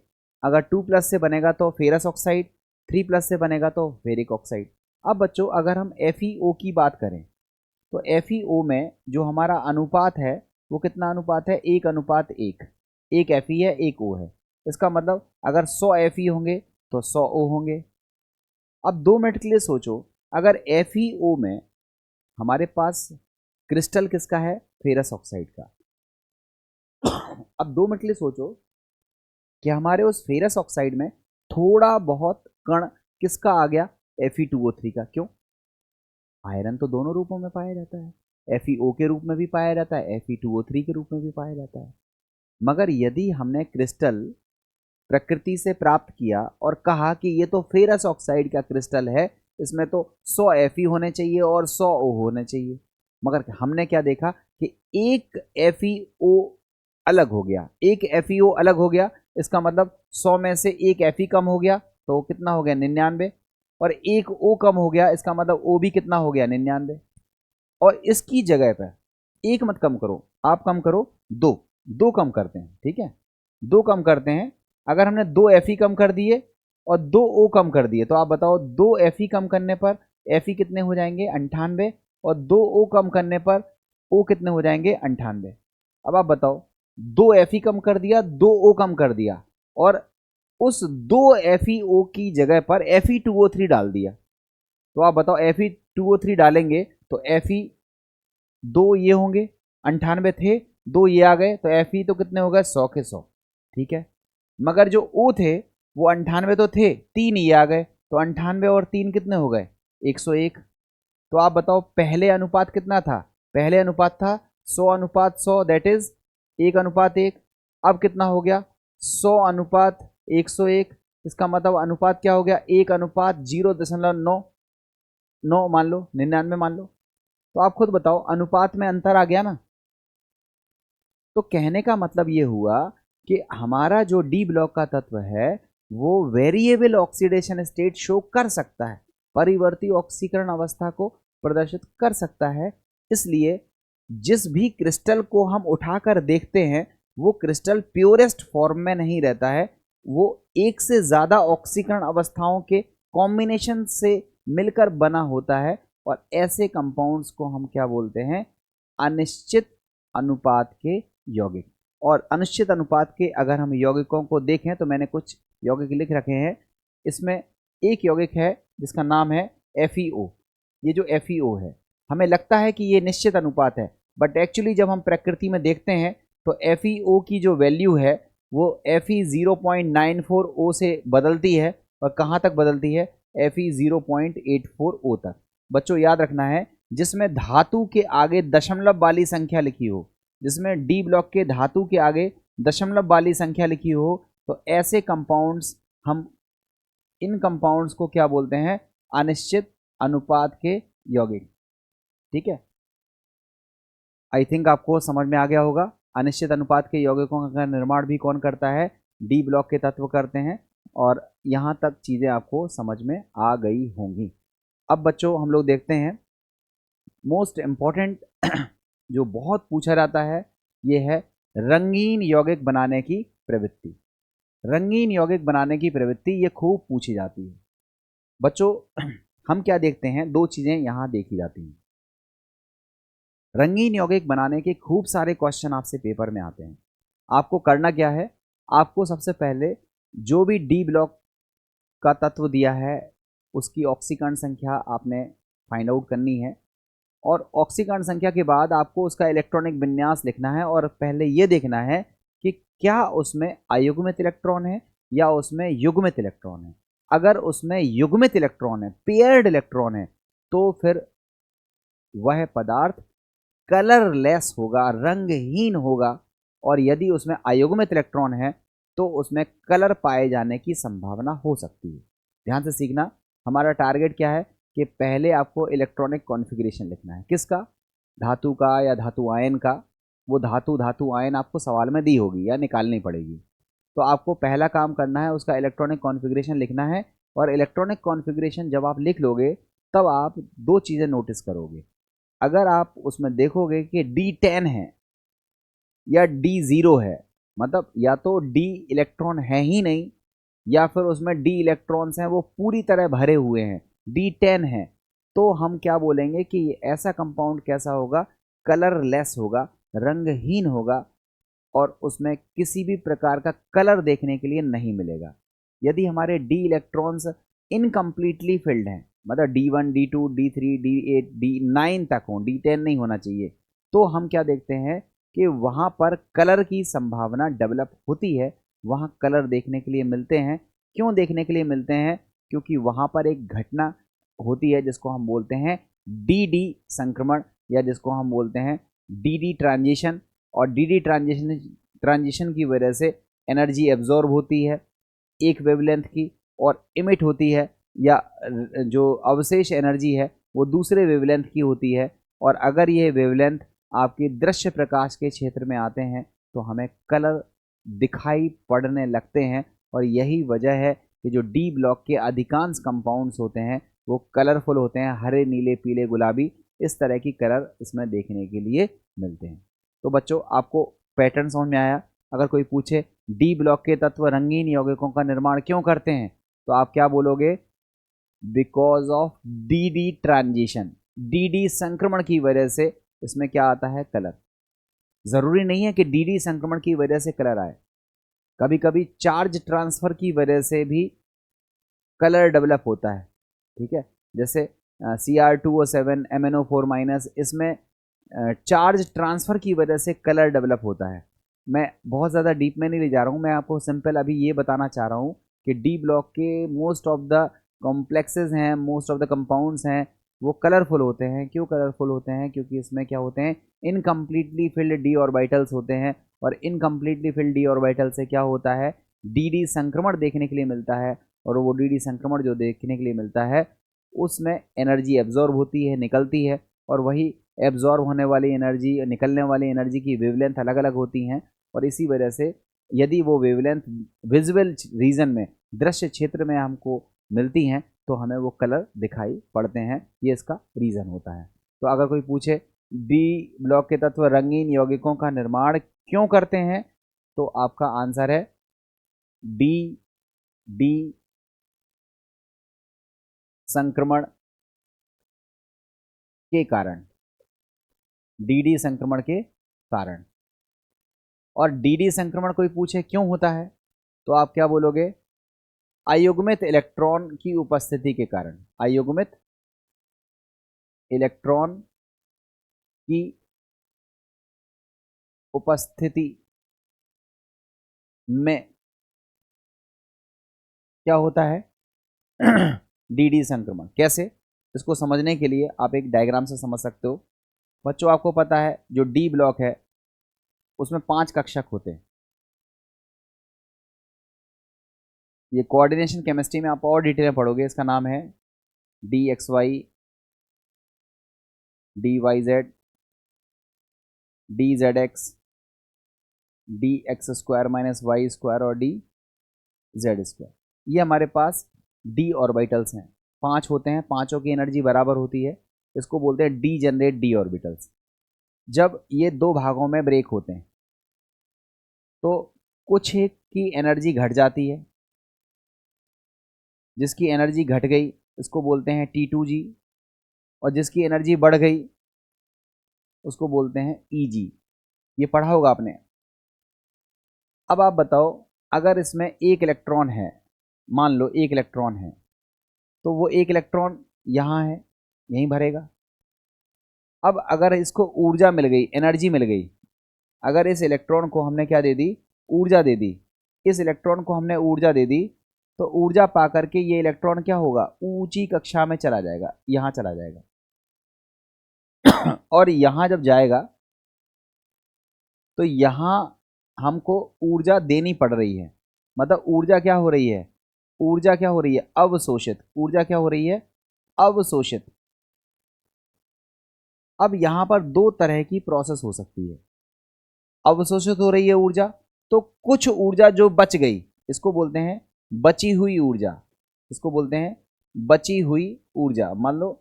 अगर 2+ से बनेगा तो फेरस ऑक्साइड, 3+ से बनेगा तो फेरिक ऑक्साइड। अब बच्चों अगर हम FeO की बात करें तो FeO में जो हमारा अनुपात है वो कितना अनुपात है? 1:1। एक Fe है, एक O है। इसका मतलब अगर 100 Fe होंगे तो 100 O होंगे। अब 2 मिनट के लिए सोचो, अगर FeO में हमारे पास क्रिस्टल किसका है? फेरस ऑक्साइड का। अब 2 मिनट के लिए सोचो कि हमारे उस फेरस ऑक्साइड में थोड़ा बहुत कण किसका आ गया? Fe2O3 का। क्यों? आयरन तो दोनों रूपों में पाया जाता है, FeO के रूप में भी पाया जाता है, Fe2O3 के रूप में भी पाया जाता है। मगर यदि हमने क्रिस्टल प्रकृति से प्राप्त किया और कहा कि ये तो फेरस ऑक्साइड का क्रिस्टल है, इसमें तो 100 Fe होने चाहिए और 100 O होने चाहिए, मगर हमने क्या देखा कि एक FeO अलग हो गया, एक FeO अलग हो गया, इसका मतलब 100 में से एक Fe कम हो गया तो कितना हो गया? 99। और एक O कम हो गया, इसका मतलब O भी कितना हो गया? 99। और इसकी जगह पर एक मत कम करो, आप कम करो 2 कम करते हैं, ठीक है, 2 कम करते हैं। अगर हमने 2 Fe कम कर दिए और 2 O कम कर दिए, तो आप बताओ 2 Fe कम करने पर Fe कितने हो जाएंगे 98, और 2 O कम करने पर O कितने हो जाएंगे 98। अब आप बताओ, 2 Fe कम कर दिया, 2 O कम कर दिया, और उस 2 FeO की जगह पर Fe2O3 डाल दिया। तो आप बताओ Fe2O3 डालेंगे तो Fe 2 ये होंगे, 98 थे, 2 ये आ गए, तो Fe तो कितने हो गए 100 के 100, ठीक है। मगर जो O थे वो 98 तो थे, 3 ये आ गए, तो 98 और 3 कितने हो गए 101। तो आप बताओ पहले अनुपात कितना था, पहले अनुपात था 100:100, दैट इज 1:1। अब कितना हो गया 100:101, इसका मतलब अनुपात क्या हो गया 1:0.9 मान लो, 99 मान लो। तो आप खुद बताओ अनुपात में अंतर आ गया ना। तो कहने का मतलब ये हुआ कि हमारा जो डी ब्लॉक का तत्व है वो वेरिएबल ऑक्सीडेशन स्टेट शो कर सकता है, परिवर्ती ऑक्सीकरण अवस्था को प्रदर्शित कर सकता है। इसलिए जिस भी क्रिस्टल को हम उठाकर देखते हैं वो क्रिस्टल प्योरेस्ट फॉर्म में नहीं रहता है, वो एक से ज़्यादा ऑक्सीकरण अवस्थाओं के कॉम्बिनेशन से मिलकर बना होता है, और ऐसे कंपाउंड्स को हम क्या बोलते हैं अनिश्चित अनुपात के यौगिक। और अनिश्चित अनुपात के अगर हम यौगिकों को देखें तो मैंने कुछ यौगिक लिख रखे हैं। इसमें एक यौगिक है जिसका नाम है FeO। ये जो FeO है हमें लगता है कि ये निश्चित अनुपात है, बट एक्चुअली जब हम प्रकृति में देखते हैं तो FeO की जो वैल्यू है वो Fe 0.94 O से बदलती है, और कहाँ तक बदलती है Fe 0.84 O तक। बच्चों याद रखना है, जिसमें धातु के आगे दशमलव वाली संख्या लिखी हो, जिसमें डी ब्लॉक के धातु के आगे दशमलव वाली संख्या लिखी हो, तो ऐसे कंपाउंड्स हम इन कंपाउंड्स को क्या बोलते हैं अनिश्चित अनुपात के यौगिक। ठीक है, आई थिंक आपको समझ में आ गया होगा अनिश्चित अनुपात के यौगिकों का निर्माण भी कौन करता है, डी ब्लॉक के तत्व करते हैं। और यहाँ तक चीज़ें आपको समझ में आ गई होंगी। अब बच्चों हम लोग देखते हैं मोस्ट इम्पॉर्टेंट जो बहुत पूछा जाता है ये है रंगीन यौगिक बनाने की प्रवृत्ति। रंगीन यौगिक बनाने की प्रवृत्ति ये खूब पूछी जाती है। बच्चों हम क्या देखते हैं, दो चीज़ें यहाँ देखी जाती हैं। रंगीन यौगिक बनाने के खूब सारे क्वेश्चन आपसे पेपर में आते हैं। आपको करना क्या है, आपको सबसे पहले जो भी डी ब्लॉक का तत्व दिया है उसकी ऑक्सीकरण संख्या आपने फाइंड आउट करनी है, और ऑक्सीकरण संख्या के बाद आपको उसका इलेक्ट्रॉनिक विन्यास लिखना है, और पहले ये देखना है कि क्या उसमें अयुग्मित इलेक्ट्रॉन है या उसमें युग्मित इलेक्ट्रॉन है। अगर उसमें युग्मित इलेक्ट्रॉन है, पेयर्ड इलेक्ट्रॉन है, तो फिर वह पदार्थ कलरलेस होगा, रंगहीन होगा। और यदि उसमें अयुग्मित इलेक्ट्रॉन है तो उसमें कलर पाए जाने की संभावना हो सकती है। ध्यान से सीखना, हमारा टारगेट क्या है कि पहले आपको इलेक्ट्रॉनिक कॉन्फ़िगरेशन लिखना है। किसका, धातु का या धातु आयन का। वो धातु आयन आपको सवाल में दी होगी या निकालनी पड़ेगी। तो आपको पहला काम करना है उसका इलेक्ट्रॉनिक कॉन्फ़िगरेशन लिखना है, और इलेक्ट्रॉनिक कॉन्फ़िगरेशन जब आप लिख लोगे तब आप दो चीज़ें नोटिस करोगे। अगर आप उसमें देखोगे कि D10 है या D0 है, मतलब या तो D इलेक्ट्रॉन है ही नहीं या फिर उसमें D इलेक्ट्रॉन्स हैं वो पूरी तरह भरे हुए हैं, D10 है, तो हम क्या बोलेंगे कि ऐसा कंपाउंड कैसा होगा, कलरलेस होगा, रंगहीन होगा, और उसमें किसी भी प्रकार का कलर देखने के लिए नहीं मिलेगा। यदि हमारे D इलेक्ट्रॉन्स इनकम्प्लीटली फिल्ड हैं, मतलब D1 D2 D3 D8 D9 तक हों, D10 नहीं होना चाहिए, तो हम क्या देखते हैं कि वहाँ पर कलर की संभावना डेवलप होती है, वहाँ कलर देखने के लिए मिलते हैं। क्यों देखने के लिए मिलते हैं, क्योंकि वहाँ पर एक घटना होती है जिसको हम बोलते हैं DD संक्रमण, या जिसको हम बोलते हैं DD ट्रांजिशन। और DD ट्रांजिशन की वजह से एनर्जी एब्जॉर्ब होती है एक वेवलेंथ की, और इमिट होती है, या जो अवशेष एनर्जी है वो दूसरे वेवलेंथ की होती है। और अगर ये वेवलेंथ आपकी दृश्य प्रकाश के क्षेत्र में आते हैं तो हमें कलर दिखाई पड़ने लगते हैं। और यही वजह है कि जो डी ब्लॉक के अधिकांश कंपाउंड्स होते हैं वो कलरफुल होते हैं, हरे नीले पीले गुलाबी, इस तरह की कलर इसमें देखने के लिए मिलते हैं। तो बच्चों आपको पैटर्न समझ में आया। अगर कोई पूछे डी ब्लॉक के तत्व रंगीन यौगिकों का निर्माण क्यों करते हैं, तो आप क्या बोलोगे, because of D transition, D संक्रमण की वजह से इसमें क्या आता है, कलर। जरूरी नहीं है कि डी संक्रमण की वजह से कलर आए, कभी कभी चार्ज ट्रांसफर की वजह से भी कलर डेवलप होता है। ठीक है, जैसे Cr2O7 MnO4-, इसमें चार्ज ट्रांसफर की वजह से कलर डेवलप होता है। मैं बहुत ज़्यादा डीप में नहीं ले जा रहा हूँ, मैं आपको सिंपल अभी ये बताना चाह रहा हूँ कि डी ब्लॉक के मोस्ट ऑफ द कॉम्प्लेक्सेस हैं, मोस्ट ऑफ द कंपाउंड्स हैं, वो कलरफुल होते हैं। क्यों कलरफुल होते हैं? क्योंकि इसमें क्या होते हैं, इनकम्प्लीटली फिल्ड डी ऑर्बिटल्स होते हैं, और इनकम्प्लीटली फिल्ड डी ऑर्बिटल से क्या होता है, डी संक्रमण देखने के लिए मिलता है। और वो डी संक्रमण जो देखने के लिए मिलता है उसमें एनर्जी एब्जॉर्ब होती है, निकलती है, और वही एब्जॉर्ब होने वाली एनर्जी, निकलने वाली एनर्जी की वेवलेंथ अलग अलग होती हैं। और इसी वजह से यदि वो वेवलेंथ विजुअल रीजन में, दृश्य क्षेत्र में हमको मिलती हैं तो हमें वो कलर दिखाई पड़ते हैं। ये इसका रीज़न होता है। तो अगर कोई पूछे डी ब्लॉक के तत्व रंगीन यौगिकों का निर्माण क्यों करते हैं, तो आपका आंसर है डी संक्रमण के कारण, डी संक्रमण के कारण। और डी संक्रमण कोई पूछे क्यों होता है, तो आप क्या बोलोगे, अयुग्मित इलेक्ट्रॉन की उपस्थिति के कारण। अयुग्मित इलेक्ट्रॉन की उपस्थिति में क्या होता है, डी संक्रमण। कैसे, इसको समझने के लिए आप एक डायग्राम से समझ सकते हो। बच्चों, आपको पता है जो डी ब्लॉक है उसमें 5 कक्षक होते हैं। ये कोऑर्डिनेशन केमिस्ट्री में आप और डिटेल में पढ़ोगे। इसका नाम है DXY, DYZ, DZX, DX² - Y² और DZ²। ये हमारे पास डी ऑर्बिटल्स हैं, 5 होते हैं, पांचों की एनर्जी बराबर होती है। इसको बोलते हैं डी जनरेट डी ऑर्बिटल्स। जब ये 2 भागों में ब्रेक होते हैं तो कुछ एक की एनर्जी घट जाती है, जिसकी एनर्जी घट गई इसको बोलते हैं T2G, और जिसकी एनर्जी बढ़ गई उसको बोलते हैं EG। ये पढ़ा होगा आपने। अब आप बताओ, अगर इसमें एक इलेक्ट्रॉन है, मान लो एक इलेक्ट्रॉन है, तो वो एक इलेक्ट्रॉन यहाँ है, यहीं भरेगा। अब अगर इसको ऊर्जा मिल गई, एनर्जी मिल गई, अगर इस इलेक्ट्रॉन को हमने क्या दे दी, ऊर्जा दे दी, इस इलेक्ट्रॉन को हमने ऊर्जा दे दी, तो ऊर्जा पा करके ये इलेक्ट्रॉन क्या होगा, ऊंची कक्षा में चला जाएगा, यहाँ चला जाएगा। और यहाँ जब जाएगा तो यहाँ हमको ऊर्जा देनी पड़ रही है। मतलब ऊर्जा क्या हो रही है, ऊर्जा क्या हो रही है, अवशोषित। ऊर्जा क्या हो रही है, अवशोषित। अब यहाँ पर 2 तरह की प्रोसेस हो सकती है। अवशोषित हो रही है ऊर्जा, तो कुछ ऊर्जा जो बच गई इसको बोलते हैं बची हुई ऊर्जा। इसको बोलते हैं बची हुई ऊर्जा। मान लो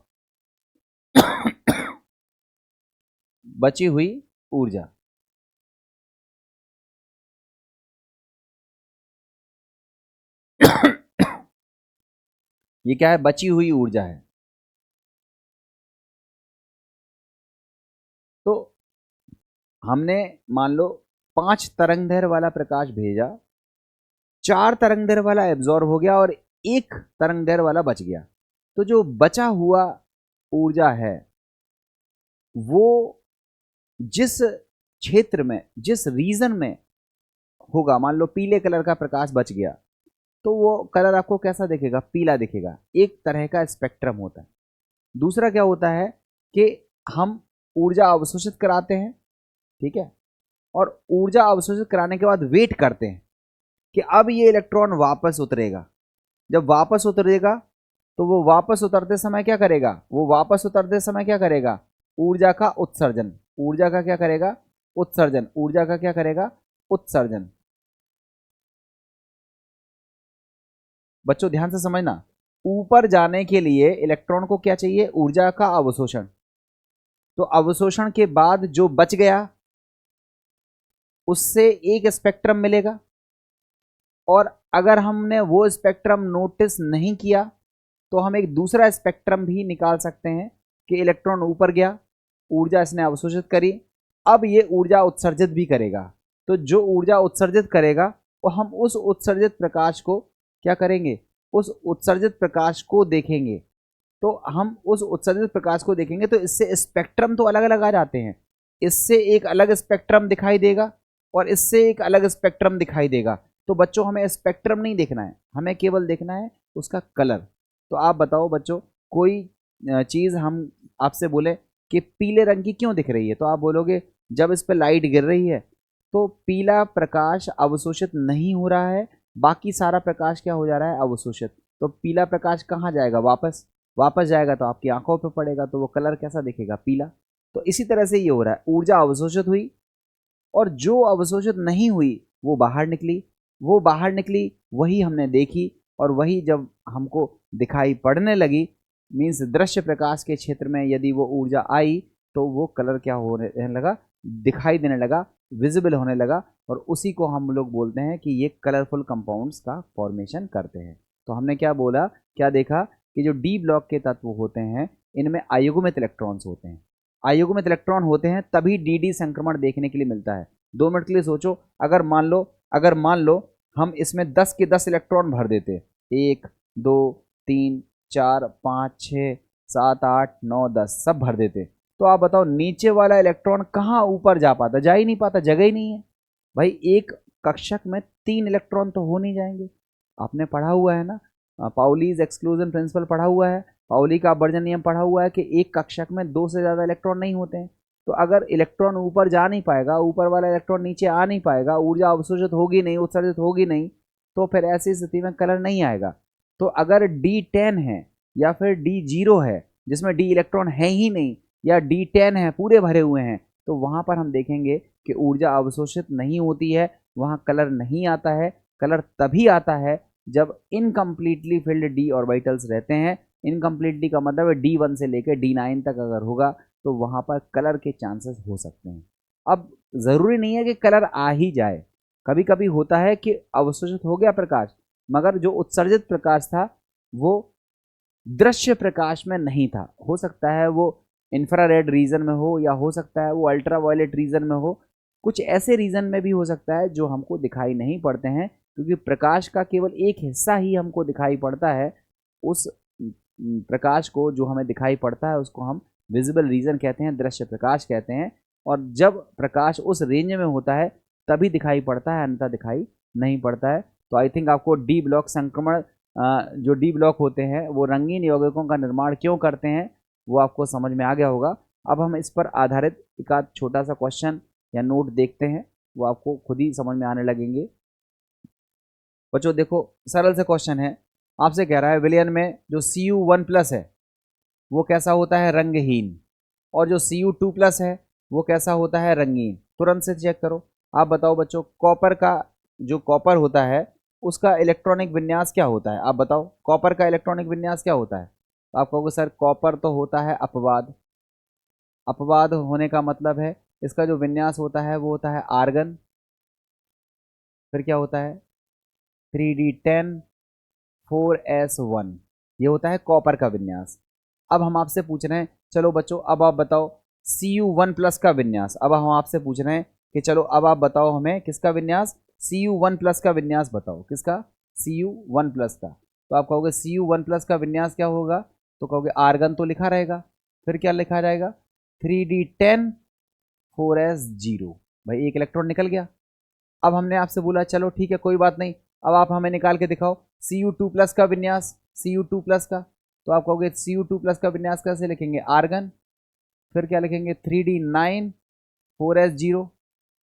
बची हुई ऊर्जा। ये क्या है, बची हुई ऊर्जा है। तो हमने मान लो 5 तरंगदैर्घ्य वाला प्रकाश भेजा, 4 तरंगदैर्घ्य वाला एब्जॉर्ब हो गया और 1 तरंगदैर्घ्य वाला बच गया। तो जो बचा हुआ ऊर्जा है वो जिस क्षेत्र में, जिस रीजन में होगा, मान लो पीले कलर का प्रकाश बच गया, तो वो कलर आपको कैसा दिखेगा, पीला दिखेगा। एक तरह का स्पेक्ट्रम होता है। दूसरा क्या होता है कि हम ऊर्जा अवशोषित कराते हैं, ठीक है, और ऊर्जा अवशोषित कराने के बाद वेट करते हैं कि अब ये इलेक्ट्रॉन वापस उतरेगा। जब वापस उतरेगा तो वो वापस उतरते समय क्या करेगा, वो वापस उतरते समय क्या करेगा, ऊर्जा का उत्सर्जन। ऊर्जा का क्या करेगा, उत्सर्जन। ऊर्जा का क्या करेगा, उत्सर्जन। बच्चों ध्यान से समझना, ऊपर जाने के लिए इलेक्ट्रॉन को क्या चाहिए, ऊर्जा का अवशोषण। तो अवशोषण के बाद जो बच गया उससे एक स्पेक्ट्रम मिलेगा, और अगर हमने वो स्पेक्ट्रम नोटिस नहीं किया तो हम एक दूसरा स्पेक्ट्रम भी निकाल सकते हैं कि इलेक्ट्रॉन ऊपर गया, ऊर्जा इसने अवशोषित करी, अब ये ऊर्जा उत्सर्जित भी करेगा। तो जो ऊर्जा उत्सर्जित करेगा वो हम उस उत्सर्जित प्रकाश को क्या करेंगे, उस उत्सर्जित प्रकाश को देखेंगे। तो हम उस उत्सर्जित प्रकाश को देखेंगे तो इससे स्पेक्ट्रम तो अलग अलग आ जाते हैं। इससे एक अलग स्पेक्ट्रम दिखाई देगा और इससे एक अलग स्पेक्ट्रम दिखाई देगा। तो बच्चों हमें स्पेक्ट्रम नहीं देखना है, हमें केवल देखना है उसका कलर। तो आप बताओ बच्चों, कोई चीज़ हम आपसे बोले कि पीले रंग की क्यों दिख रही है, तो आप बोलोगे जब इस पर लाइट गिर रही है तो पीला प्रकाश अवशोषित नहीं हो रहा है, बाकी सारा प्रकाश क्या हो जा रहा है, अवशोषित। तो पीला प्रकाश कहाँ जाएगा, वापस वापस जाएगा तो आपकी आंखों पे पड़ेगा, तो वो कलर कैसा दिखेगा, पीला। तो इसी तरह से ये हो रहा है, ऊर्जा अवशोषित हुई और जो अवशोषित नहीं हुई वो बाहर निकली, वो बाहर निकली वही हमने देखी, और वही जब हमको दिखाई पड़ने लगी, मीन्स दृश्य प्रकाश के क्षेत्र में यदि वो ऊर्जा आई तो वो कलर क्या होने लगा, दिखाई देने लगा, विजिबल होने लगा, और उसी को हम लोग बोलते हैं कि ये कलरफुल कंपाउंड्स का फॉर्मेशन करते हैं। तो हमने क्या बोला, क्या देखा कि जो डी ब्लॉक के तत्व होते हैं इनमें अयुग्मित इलेक्ट्रॉन्स होते हैं। अयुग्मित इलेक्ट्रॉन होते हैं तभी डी संक्रमण देखने के लिए मिलता है। 2 मिनट के लिए सोचो, अगर मान लो हम इसमें 10 के 10 इलेक्ट्रॉन भर देते, 1 2 3 4 5 6 7 8 9 10 सब भर देते, तो आप बताओ नीचे वाला इलेक्ट्रॉन कहाँ ऊपर जा पाता, जा ही नहीं पाता, जगह ही नहीं है। भाई एक कक्षक में 3 इलेक्ट्रॉन तो हो नहीं जाएंगे। आपने पढ़ा हुआ है ना, पाउलीज एक्सक्लूजन प्रिंसिपल पढ़ा हुआ है, पाउली का अपवर्जन नियम पढ़ा हुआ है कि एक कक्षक में 2 से ज़्यादा इलेक्ट्रॉन नहीं होते हैं। तो अगर इलेक्ट्रॉन ऊपर जा नहीं पाएगा, ऊपर वाला इलेक्ट्रॉन नीचे आ नहीं पाएगा, ऊर्जा अवशोषित होगी नहीं, उत्सर्जित होगी नहीं, तो फिर ऐसी स्थिति में कलर नहीं आएगा। तो अगर D10 है या फिर D0 है जिसमें D इलेक्ट्रॉन है ही नहीं, या D10 है पूरे भरे हुए हैं, तो वहाँ पर हम देखेंगे कि ऊर्जा अवशोषित नहीं होती है, वहाँ कलर नहीं आता है। कलर तभी आता है जब इनकम्प्लीटली फिल्ड D ऑर्बिटल्स रहते हैं। इनकम्प्लीटली का मतलब है D1 से लेकर D9 तक अगर होगा तो वहाँ पर कलर के चांसेस हो सकते हैं। अब ज़रूरी नहीं है कि कलर आ ही जाए, कभी कभी होता है कि अवशोषित हो गया प्रकाश, मगर जो उत्सर्जित प्रकाश था वो दृश्य प्रकाश में नहीं था। हो सकता है वो इंफ्रारेड रीजन में हो, या हो सकता है वो अल्ट्रा वायलेट रीजन में हो, कुछ ऐसे रीजन में भी हो सकता है जो हमको दिखाई नहीं पड़ते हैं, क्योंकि प्रकाश का केवल एक हिस्सा ही हमको दिखाई पड़ता है। उस प्रकाश को जो हमें दिखाई पड़ता है उसको हम विजिबल रीजन कहते हैं, दृश्य प्रकाश कहते हैं। और जब प्रकाश उस रेंज में होता है तभी दिखाई पड़ता है, अन्यथा दिखाई नहीं पड़ता है। तो आई थिंक आपको डी ब्लॉक संक्रमण, जो डी ब्लॉक होते हैं वो रंगीन यौगिकों का निर्माण क्यों करते हैं वो आपको समझ में आ गया होगा। अब हम इस पर आधारित एक आध छोटा सा क्वेश्चन या नोट देखते हैं, वो आपको खुद ही समझ में आने लगेंगे। बच्चों देखो, सरल से क्वेश्चन है, आपसे कह रहा है विलयन में जो Cu1+ है वो कैसा होता है, रंगहीन, और जो Cu2+ है वो कैसा होता है, रंगीन। तुरंत से चेक करो। आप बताओ बच्चों, कॉपर का जो कॉपर होता है उसका इलेक्ट्रॉनिक विन्यास क्या होता है, आप बताओ कॉपर का इलेक्ट्रॉनिक विन्यास क्या होता है। तो आप कहोगे सर कॉपर तो होता है अपवाद। अपवाद होने का मतलब है इसका जो विन्यास होता है वो होता है आर्गन। फिर क्या होता है, 3D10 4s1, ये होता है कॉपर का विन्यास। अब हम आपसे पूछ रहे हैं, चलो बच्चों अब आप बताओ Cu1+ का विन्यास। अब हम आपसे पूछ रहे हैं कि चलो अब आप बताओ हमें किसका विन्यास, Cu1+ का विन्यास बताओ, किसका, Cu1+ का। तो आप कहोगे Cu1+ का विन्यास क्या होगा, तो कहोगे आर्गन तो लिखा रहेगा, फिर क्या लिखा जाएगा, 3D10 4s0। भाई एक इलेक्ट्रॉन निकल गया। अब हमने आपसे बोला चलो ठीक है कोई बात नहीं, अब आप हमें निकाल के दिखाओ Cu2+ का विन्यास, Cu2+ का। तो आप कहोगे Cu2+ का विन्यास कैसे लिखेंगे, आर्गन, फिर क्या लिखेंगे, 3D9 4s0।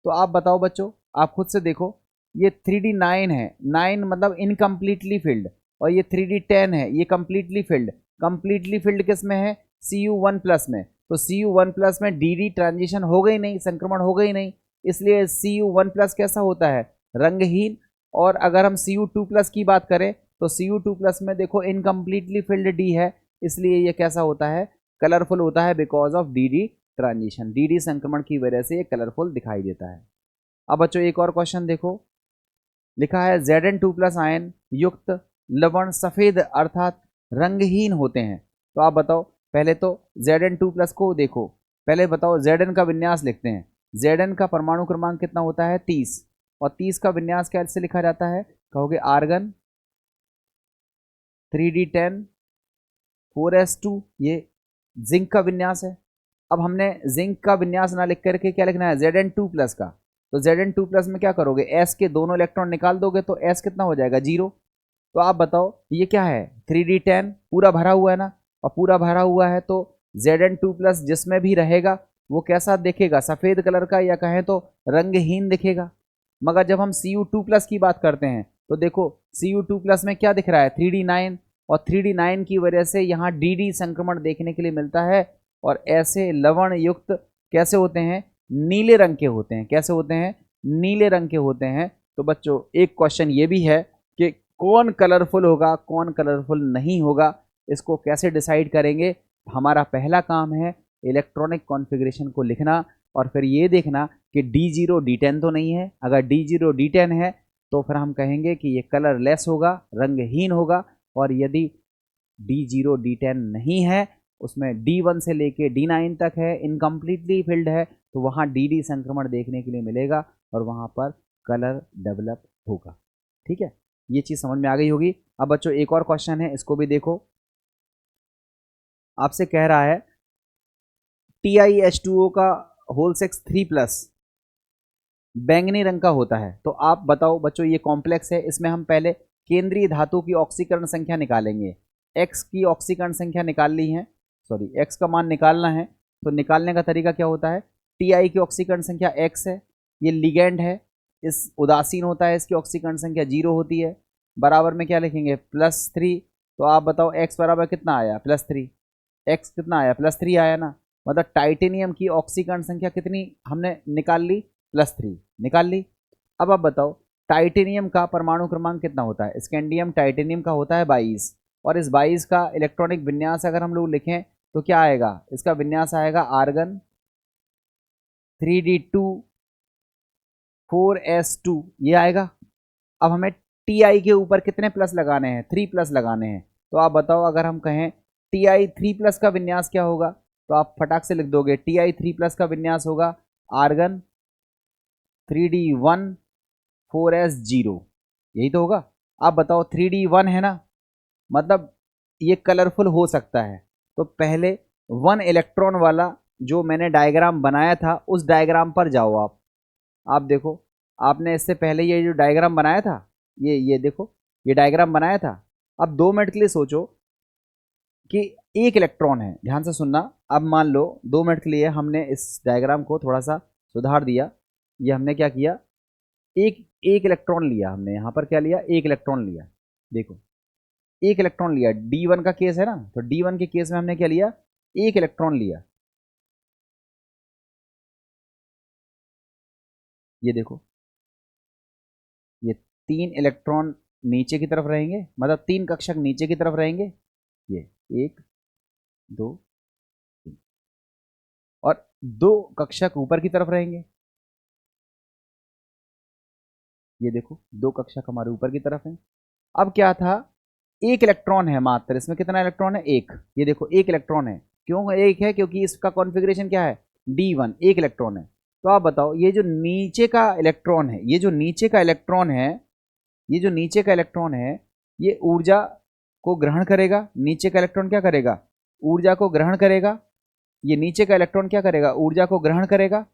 तो आप बताओ बच्चों, आप खुद से देखो, ये 3D9 है, 9 मतलब इनकम्प्लीटली फिल्ड, और ये 3D10 है, ये कम्प्लीटली फिल्ड। कम्प्लीटली फिल्ड किस में है, Cu1+ में। तो Cu1+ में डी ट्रांजिशन हो गई नहीं, संक्रमण हो गई नहीं, इसलिए Cu1+ कैसा होता है, रंगहीन। और अगर हम Cu2+ की बात करें तो Cu2+ में देखो इनकम्प्लीटली फिल्ड डी है, इसलिए ये कैसा होता है, कलरफुल होता है, because of D transition, D संक्रमण की वजह से ये कलरफुल दिखाई देता है। अब बच्चों एक और क्वेश्चन देखो, लिखा है Zn2+ आयन युक्त लवण सफेद अर्थात रंगहीन होते हैं। तो आप बताओ, पहले तो Zn2+ को देखो, पहले बताओ Zn का विन्यास लिखते हैं। Zn का परमाणु क्रमांक कितना होता है? 30। और 30 का विन्यास कैसे लिखा जाता है? कहोगे आर्गन 3d10 4s2, ये जिंक का विन्यास है। अब हमने जिंक का विन्यास ना लिख करके क्या लिखना है? Zn2+ का। तो Zn2+ में क्या करोगे? S के दोनों इलेक्ट्रॉन निकाल दोगे तो S कितना हो जाएगा? 0। तो आप बताओ ये क्या है? 3d10 पूरा भरा हुआ है ना, और पूरा भरा हुआ है तो Zn2+ जिसमें भी रहेगा वो कैसा दिखेगा? सफ़ेद कलर का, या कहें तो रंगहीन दिखेगा। मगर जब हम Cu2+ की बात करते हैं तो देखो Cu2+ में क्या दिख रहा है? 3d9, और 3d9 की वजह से यहाँ dd संक्रमण देखने के लिए मिलता है। और ऐसे लवण युक्त कैसे होते हैं? नीले रंग के होते हैं। कैसे होते हैं? नीले रंग के होते हैं। तो बच्चों एक क्वेश्चन ये भी है कि कौन कलरफुल होगा, कौन कलरफुल नहीं होगा, इसको कैसे डिसाइड करेंगे? हमारा पहला काम है इलेक्ट्रॉनिक कॉन्फ़िगरेशन को लिखना, और फिर ये देखना कि D0 D10 तो नहीं है। अगर D0 D10 है तो फिर हम कहेंगे कि ये कलरलेस होगा, रंगहीन होगा। और यदि D0 D10 नहीं है, उसमें D1 से लेके D9 तक है, इनकम्प्लीटली फिल्ड है, तो वहाँ DD संक्रमण देखने के लिए मिलेगा और वहाँ पर कलर डेवलप होगा। ठीक है, ये चीज़ समझ में आ गई होगी। अब बच्चों एक और क्वेश्चन है, इसको भी देखो। आपसे कह रहा है TiH2O का होल 6 3+ बैंगनी रंग का होता है। तो आप बताओ बच्चों, ये कॉम्प्लेक्स है, इसमें हम पहले केंद्रीय धातु की ऑक्सीकरण संख्या निकालेंगे। एक्स की ऑक्सीकरण संख्या निकाल ली है, सॉरी एक्स का मान निकालना है। तो निकालने का तरीका क्या होता है? टी की ऑक्सीकरण संख्या एक्स है, ये लिगेंड है, इस उदासीन होता है, इसकी ऑक्सीकरण संख्या 0 होती है। बराबर में क्या लिखेंगे? +3। तो आप बताओ एक्स बराबर कितना आया? +3। एक्स कितना आया? +3 आया ना। मतलब टाइटेनियम की ऑक्सीकरण संख्या कितनी हमने निकाल ली? +3 निकाल ली। अब आप बताओ टाइटेनियम का परमाणु क्रमांक कितना होता है? स्कैंडियम टाइटेनियम का होता है 22। और इस 22 का इलेक्ट्रॉनिक विन्यास अगर हम लोग लिखें तो क्या आएगा? इसका विन्यास आएगा आर्गन 3d2 4s2, ये आएगा। अब हमें टी के ऊपर कितने प्लस लगाने हैं? 3+ लगाने हैं। तो आप बताओ अगर हम कहें Ti3+ का विन्यास क्या होगा? तो आप फटाक से लिख दोगे Ti3+ का विन्यास होगा आर्गन 3d1 4s0, यही तो होगा। आप बताओ 3d1 है ना, मतलब ये कलरफुल हो सकता है। तो पहले 1 इलेक्ट्रॉन वाला जो मैंने डायग्राम बनाया था उस डायग्राम पर जाओ। आप देखो, आपने इससे पहले ये जो डायग्राम बनाया था, ये देखो, ये डायग्राम बनाया था। अब 2 मिनट के लिए सोचो कि एक इलेक्ट्रॉन है, ध्यान से सुनना। अब मान लो 2 मिनट के लिए हमने इस डायग्राम को थोड़ा सा सुधार दिया। ये हमने क्या किया? एक एक इलेक्ट्रॉन लिया हमने, यहाँ पर क्या लिया? एक इलेक्ट्रॉन लिया। देखो एक इलेक्ट्रॉन लिया, D1 का केस है ना, तो D1 के केस में हमने क्या लिया? एक इलेक्ट्रॉन लिया। ये देखो, ये 3 इलेक्ट्रॉन नीचे की तरफ रहेंगे, मतलब 3 कक्षक नीचे की तरफ रहेंगे। ये 1 2 3, और 2 कक्षक ऊपर की तरफ रहेंगे। ये देखो 2 कक्षक हमारे ऊपर की तरफ हैं। अब क्या था? एक इलेक्ट्रॉन है मात्र, इसमें कितना इलेक्ट्रॉन है? एक। ये देखो एक इलेक्ट्रॉन है। क्यों एक है? क्योंकि इसका कॉन्फ़िगरेशन क्या है? D1, एक इलेक्ट्रॉन है। तो आप बताओ ये जो नीचे का इलेक्ट्रॉन है, ये जो नीचे का इलेक्ट्रॉन है, ये जो नीचे का इलेक्ट्रॉन है, ये ऊर्जा को ग्रहण करेगा। नीचे का इलेक्ट्रॉन क्या करेगा? ऊर्जा को ग्रहण करेगा। ये नीचे का इलेक्ट्रॉन क्या करेगा? ऊर्जा को ग्रहण करेगा,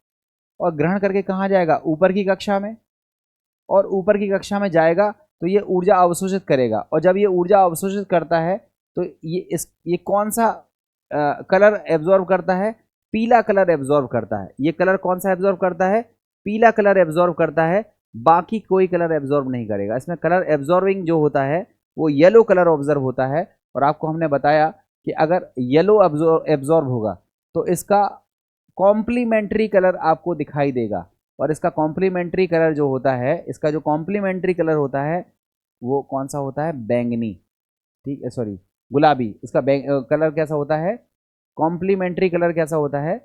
और ग्रहण करके कहाँ जाएगा? ऊपर की कक्षा में। और ऊपर की कक्षा में जाएगा तो ये ऊर्जा अवशोषित करेगा, और जब ये ऊर्जा अवशोषित करता है तो ये कौन सा कलर एब्जॉर्ब करता है? पीला कलर एब्जॉर्ब करता है। ये कलर कौन सा एब्जॉर्ब करता है? पीला कलर एब्जॉर्ब करता है। बाकी कोई कलर एब्जॉर्ब नहीं करेगा। इसमें कलर एब्जॉर्बिंग जो होता है वो येलो कलर ऑब्जर्व होता है। और आपको हमने बताया कि अगर येलो एब्जॉर्ब होगा तो इसका कॉम्प्लीमेंट्री कलर आपको दिखाई देगा। और इसका कॉम्प्लीमेंट्री कलर जो होता है, इसका जो कॉम्प्लीमेंट्री कलर होता है वो कौन सा होता है? बैंगनी। ठीक है, सॉरी गुलाबी। इसका कलर कैसा होता है? कॉम्प्लीमेंट्री कलर कैसा होता है?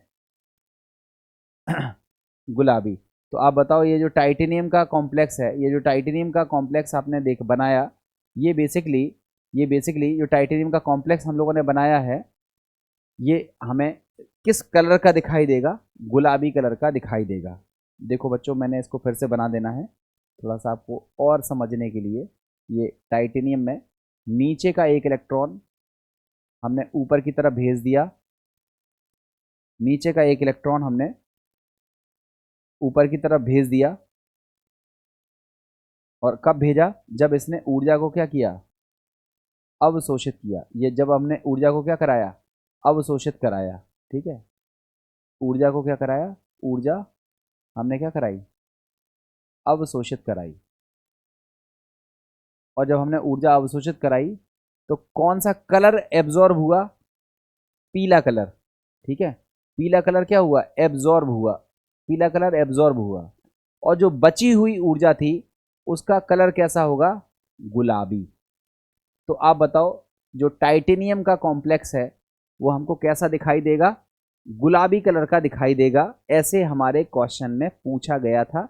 गुलाबी। तो आप बताओ ये जो टाइटेनियम का कॉम्प्लेक्स है, ये जो टाइटेनियम का कॉम्प्लेक्स आपने देख बनाया, ये बेसिकली ये बेसिकली जो टाइटेनियम का कॉम्प्लेक्स हम लोगों ने बनाया है, ये हमें किस कलर का दिखाई देगा? गुलाबी कलर का दिखाई देगा। देखो बच्चों, मैंने इसको फिर से बना देना है थोड़ा सा आपको और समझने के लिए। ये टाइटेनियम में नीचे का एक इलेक्ट्रॉन हमने ऊपर की तरफ भेज दिया, नीचे का एक इलेक्ट्रॉन हमने ऊपर की तरफ भेज दिया। और कब भेजा? जब इसने ऊर्जा को क्या किया? अवशोषित किया। ये जब हमने ऊर्जा को क्या कराया? अवशोषित कराया। ठीक है, ऊर्जा को क्या कराया? ऊर्जा हमने क्या कराई? अवशोषित कराई। और जब हमने ऊर्जा अवशोषित कराई तो कौन सा कलर एब्जॉर्ब हुआ? पीला कलर। ठीक है, पीला कलर क्या हुआ? एब्जॉर्ब हुआ। पीला कलर एब्जॉर्ब हुआ। और जो बची हुई ऊर्जा थी उसका कलर कैसा होगा? गुलाबी। तो आप बताओ, जो टाइटेनियम का कॉम्प्लेक्स है वो हमको कैसा दिखाई देगा? गुलाबी कलर का दिखाई देगा। ऐसे हमारे क्वेश्चन में पूछा गया था।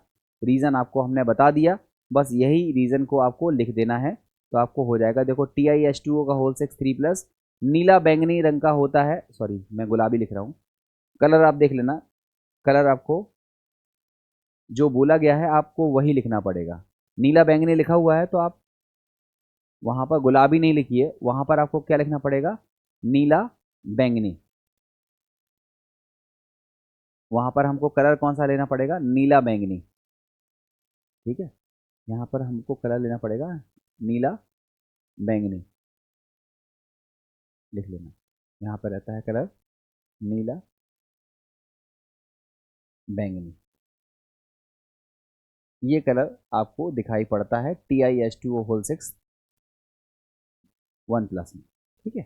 रीज़न आपको हमने बता दिया, बस यही रीज़न को आपको लिख देना है तो आपको हो जाएगा। देखो TiH2O का होल 6 3+ नीला बैंगनी रंग का होता है। सॉरी, मैं गुलाबी लिख रहा हूँ। कलर आप देख लेना, कलर आपको जो बोला गया है आपको वही लिखना पड़ेगा। नीला बैंगनी लिखा हुआ है तो आप वहाँ पर गुलाबी नहीं लिखिए, वहाँ पर आपको क्या लिखना पड़ेगा? नीला बैंगनी। वहाँ पर हमको कलर कौन सा लेना पड़ेगा? नीला बैंगनी। ठीक है, यहाँ पर हमको कलर लेना पड़ेगा नीला बैंगनी। लिख लेना, यहाँ पर रहता है कलर नीला बैंगनी। ये कलर आपको दिखाई पड़ता है TiH2O होल 6 1+ में। ठीक है,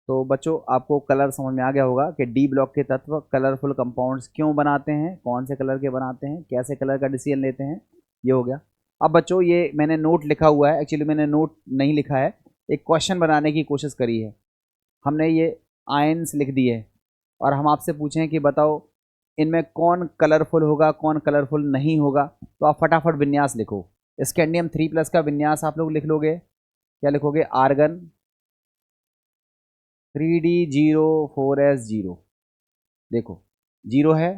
तो बच्चों आपको कलर समझ में आ गया होगा कि डी ब्लॉक के तत्व कलरफुल कंपाउंड्स क्यों बनाते हैं, कौन से कलर के बनाते हैं, कैसे कलर का डिसीजन लेते हैं। ये हो गया। अब बच्चों ये मैंने नोट लिखा हुआ है, एक्चुअली मैंने नोट नहीं लिखा है, एक क्वेश्चन बनाने की कोशिश करी है। हमने ये आयंस लिख दिए और हम आपसे पूछें कि बताओ इनमें कौन कलरफुल होगा, कौन कलरफुल नहीं होगा। तो आप फटाफट विन्यास लिखो। स्कैंडियम 3+ का विन्यास आप लोग लिख लोगे। क्या लिखोगे? Argon 3D0 4s0। देखो 0 है,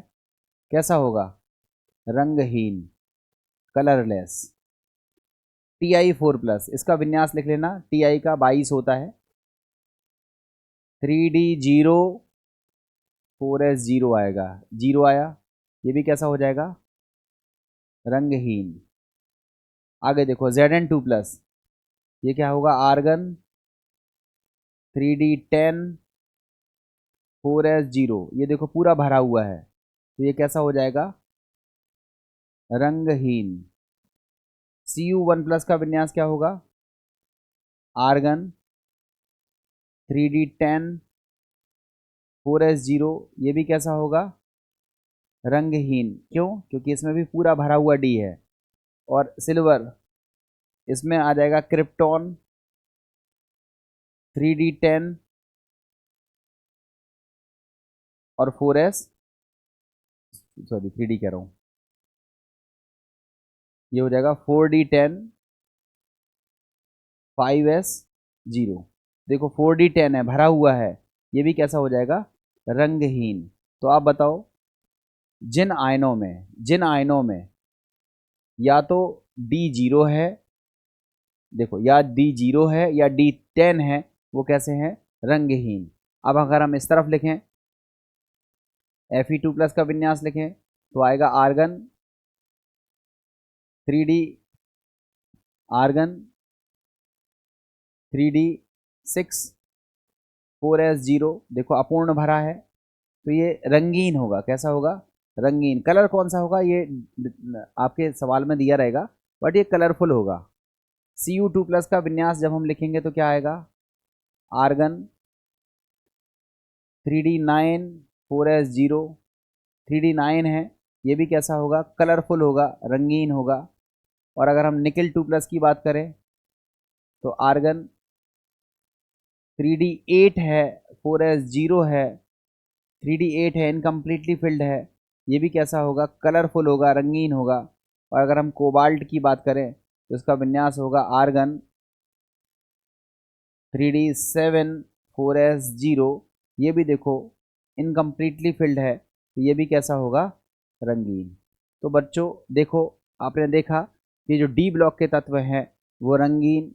कैसा होगा? रंगहीन, कलरलेस। Ti4+, इसका विन्यास लिख लेना। Ti का 22 होता है। 3D0 4s0 आएगा, 0 आया। ये भी कैसा हो जाएगा? रंगहीन। आगे देखो Zn2+, ये क्या होगा? Argon 3D10 4s0। ये देखो पूरा भरा हुआ है तो ये कैसा हो जाएगा? रंगहीन। Cu1+ का विन्यास क्या होगा? Argon 3D10 4s0। ये भी कैसा होगा? रंगहीन। क्यों? क्योंकि इसमें भी पूरा भरा हुआ डी है। और सिल्वर, इसमें आ जाएगा क्रिप्टॉन 3D10 और 4s, सॉरी 3D कह रहा हूँ, ये हो जाएगा 4D10 5s0। देखो 4D10 है, भरा हुआ है, ये भी कैसा हो जाएगा? रंगहीन। तो आप बताओ जिन आयनों में या तो D0 है, देखो या D0 है या D10 है, वो कैसे हैं? रंगहीन। अब अगर हम इस तरफ लिखें, Fe2+ का विन्यास लिखें तो आएगा argon 3D, argon 3D6 4s0। देखो अपूर्ण भरा है तो ये रंगीन होगा। कैसा होगा? रंगीन। कलर कौन सा होगा ये आपके सवाल में दिया रहेगा, बट ये कलरफुल होगा। Cu2+ का विन्यास जब हम लिखेंगे तो क्या आएगा? Argon 3D9 4s0। 3D9 है, ये भी कैसा होगा? कलरफुल होगा, रंगीन होगा। और अगर हम निकल 2+ की बात करें तो आर्गन 3D8 है, 4s0 है, 3D8 है, इनकम्प्लीटली फिल्ड है, ये भी कैसा होगा? कलरफुल होगा, रंगीन होगा। और अगर हम कोबाल्ट की बात करें तो इसका विन्यास होगा आर्गन 3D7 4S0, ये भी देखो इनकम्प्लीटली फिल्ड है, तो ये भी कैसा होगा, रंगीन। तो बच्चों देखो, आपने देखा कि जो डी ब्लॉक के तत्व हैं वो रंगीन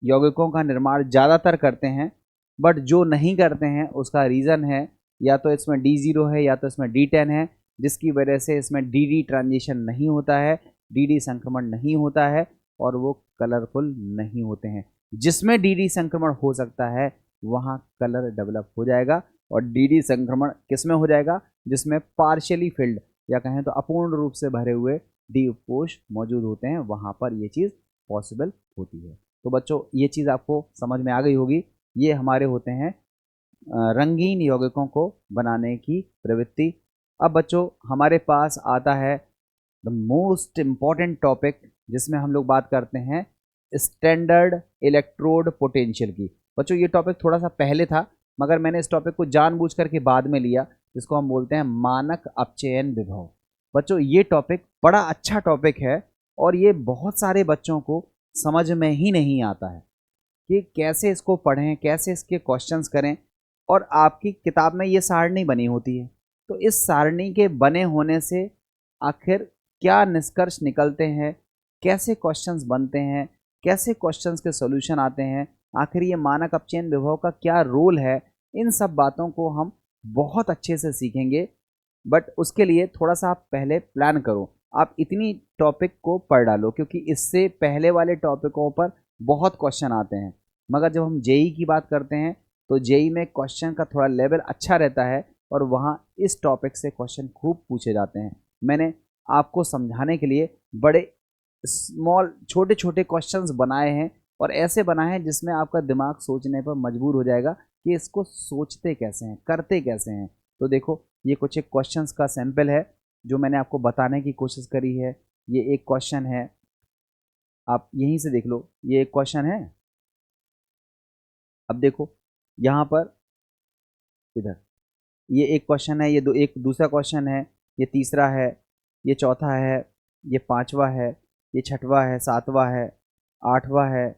यौगिकों का निर्माण ज़्यादातर करते हैं, बट जो नहीं करते हैं उसका रीज़न है या तो इसमें D0 है या तो इसमें D10 है, जिसकी वजह से इसमें DD ट्रांजिशन नहीं होता है, DD संक्रमण नहीं होता है और वो कलरफुल नहीं होते हैं। जिसमें DD संक्रमण हो सकता है वहाँ कलर डेवलप हो जाएगा, और DD संक्रमण किस में हो जाएगा, जिसमें पार्शियली फिल्ड या कहें तो अपूर्ण रूप से भरे हुए डी उपकोष मौजूद होते हैं, वहाँ पर ये चीज़ पॉसिबल होती है। तो बच्चों ये चीज़ आपको समझ में आ गई होगी। ये हमारे होते हैं रंगीन यौगिकों को बनाने की प्रवृत्ति। अब बच्चों हमारे पास आता है द मोस्ट इम्पॉर्टेंट टॉपिक, जिसमें हम लोग बात करते हैं स्टैंडर्ड इलेक्ट्रोड पोटेंशियल की। बच्चों ये टॉपिक थोड़ा सा पहले था, मगर मैंने इस टॉपिक को जानबूझ करके बाद में लिया, जिसको हम बोलते हैं मानक अपचयन विभव। बच्चों ये टॉपिक बड़ा अच्छा टॉपिक है और ये बहुत सारे बच्चों को समझ में ही नहीं आता है कि कैसे इसको पढ़ें, कैसे इसके क्वेश्चंस करें। और आपकी किताब में ये सारणी बनी होती है, तो इस सारणी के बने होने से आखिर क्या निष्कर्ष निकलते हैं, कैसे क्वेश्चंस बनते हैं, कैसे क्वेश्चंस के सॉल्यूशन आते हैं, आखिर ये मानक अपचयन विभव का क्या रोल है, इन सब बातों को हम बहुत अच्छे से सीखेंगे। बट उसके लिए थोड़ा सा आप पहले प्लान करो, आप इतनी टॉपिक को पढ़ डालो, क्योंकि इससे पहले वाले टॉपिकों पर बहुत क्वेश्चन आते हैं। मगर जब हम जेई की बात करते हैं तो जेई में क्वेश्चन का थोड़ा लेवल अच्छा रहता है और वहाँ इस टॉपिक से क्वेश्चन खूब पूछे जाते हैं। मैंने आपको समझाने के लिए बड़े स्मॉल छोटे छोटे क्वेश्चंस बनाए हैं, और ऐसे बनाए हैं जिसमें आपका दिमाग सोचने पर मजबूर हो जाएगा कि इसको सोचते कैसे हैं, करते कैसे हैं। तो देखो ये कुछ एक क्वेश्चंस का सैंपल है जो मैंने आपको बताने की कोशिश करी है। ये एक क्वेश्चन है, आप यहीं से देख लो, ये एक क्वेश्चन है। अब देखो यहाँ पर, इधर ये एक क्वेश्चन है, ये एक दूसरा क्वेश्चन है, ये तीसरा है, ये चौथा है, ये पांचवा है, ये छठवां है, सातवां है, आठवां है,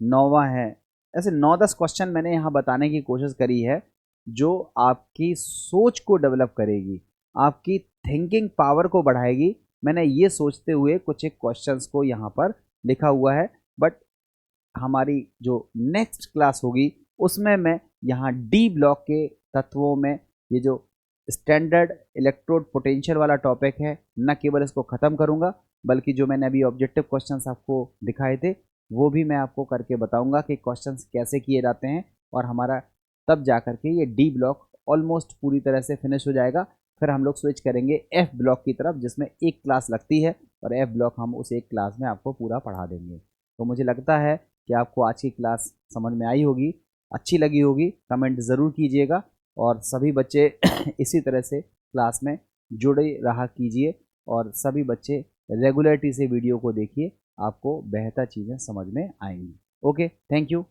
नौवां है। ऐसे 9-10 क्वेश्चन मैंने यहाँ बताने की कोशिश करी है जो आपकी सोच को डेवलप करेगी, आपकी थिंकिंग पावर को बढ़ाएगी। मैंने ये सोचते हुए कुछ एक क्वेश्चंस को यहाँ पर लिखा हुआ है। बट हमारी जो नेक्स्ट क्लास होगी उसमें मैं यहाँ डी ब्लॉक के तत्वों में ये जो स्टैंडर्ड इलेक्ट्रोड पोटेंशियल वाला टॉपिक है, न केवल इसको ख़त्म करूँगा, बल्कि जो मैंने अभी ऑब्जेक्टिव क्वेश्चंस आपको दिखाए थे वो भी मैं आपको करके बताऊंगा कि क्वेश्चंस कैसे किए जाते हैं। और हमारा तब जा कर के ये डी ब्लॉक ऑलमोस्ट पूरी तरह से फिनिश हो जाएगा। फिर हम लोग स्विच करेंगे एफ ब्लॉक की तरफ, जिसमें एक क्लास लगती है और एफ ब्लॉक हम उस एक क्लास में आपको पूरा पढ़ा देंगे। तो मुझे लगता है कि आपको आज की क्लास समझ में आई होगी, अच्छी लगी होगी। कमेंट ज़रूर कीजिएगा और सभी बच्चे इसी तरह से क्लास में जुड़े रहा कीजिए और सभी बच्चे रेगुलरिटी से वीडियो को देखिए, आपको बेहतर चीज़ें समझ में आएंगी। Okay, thank you.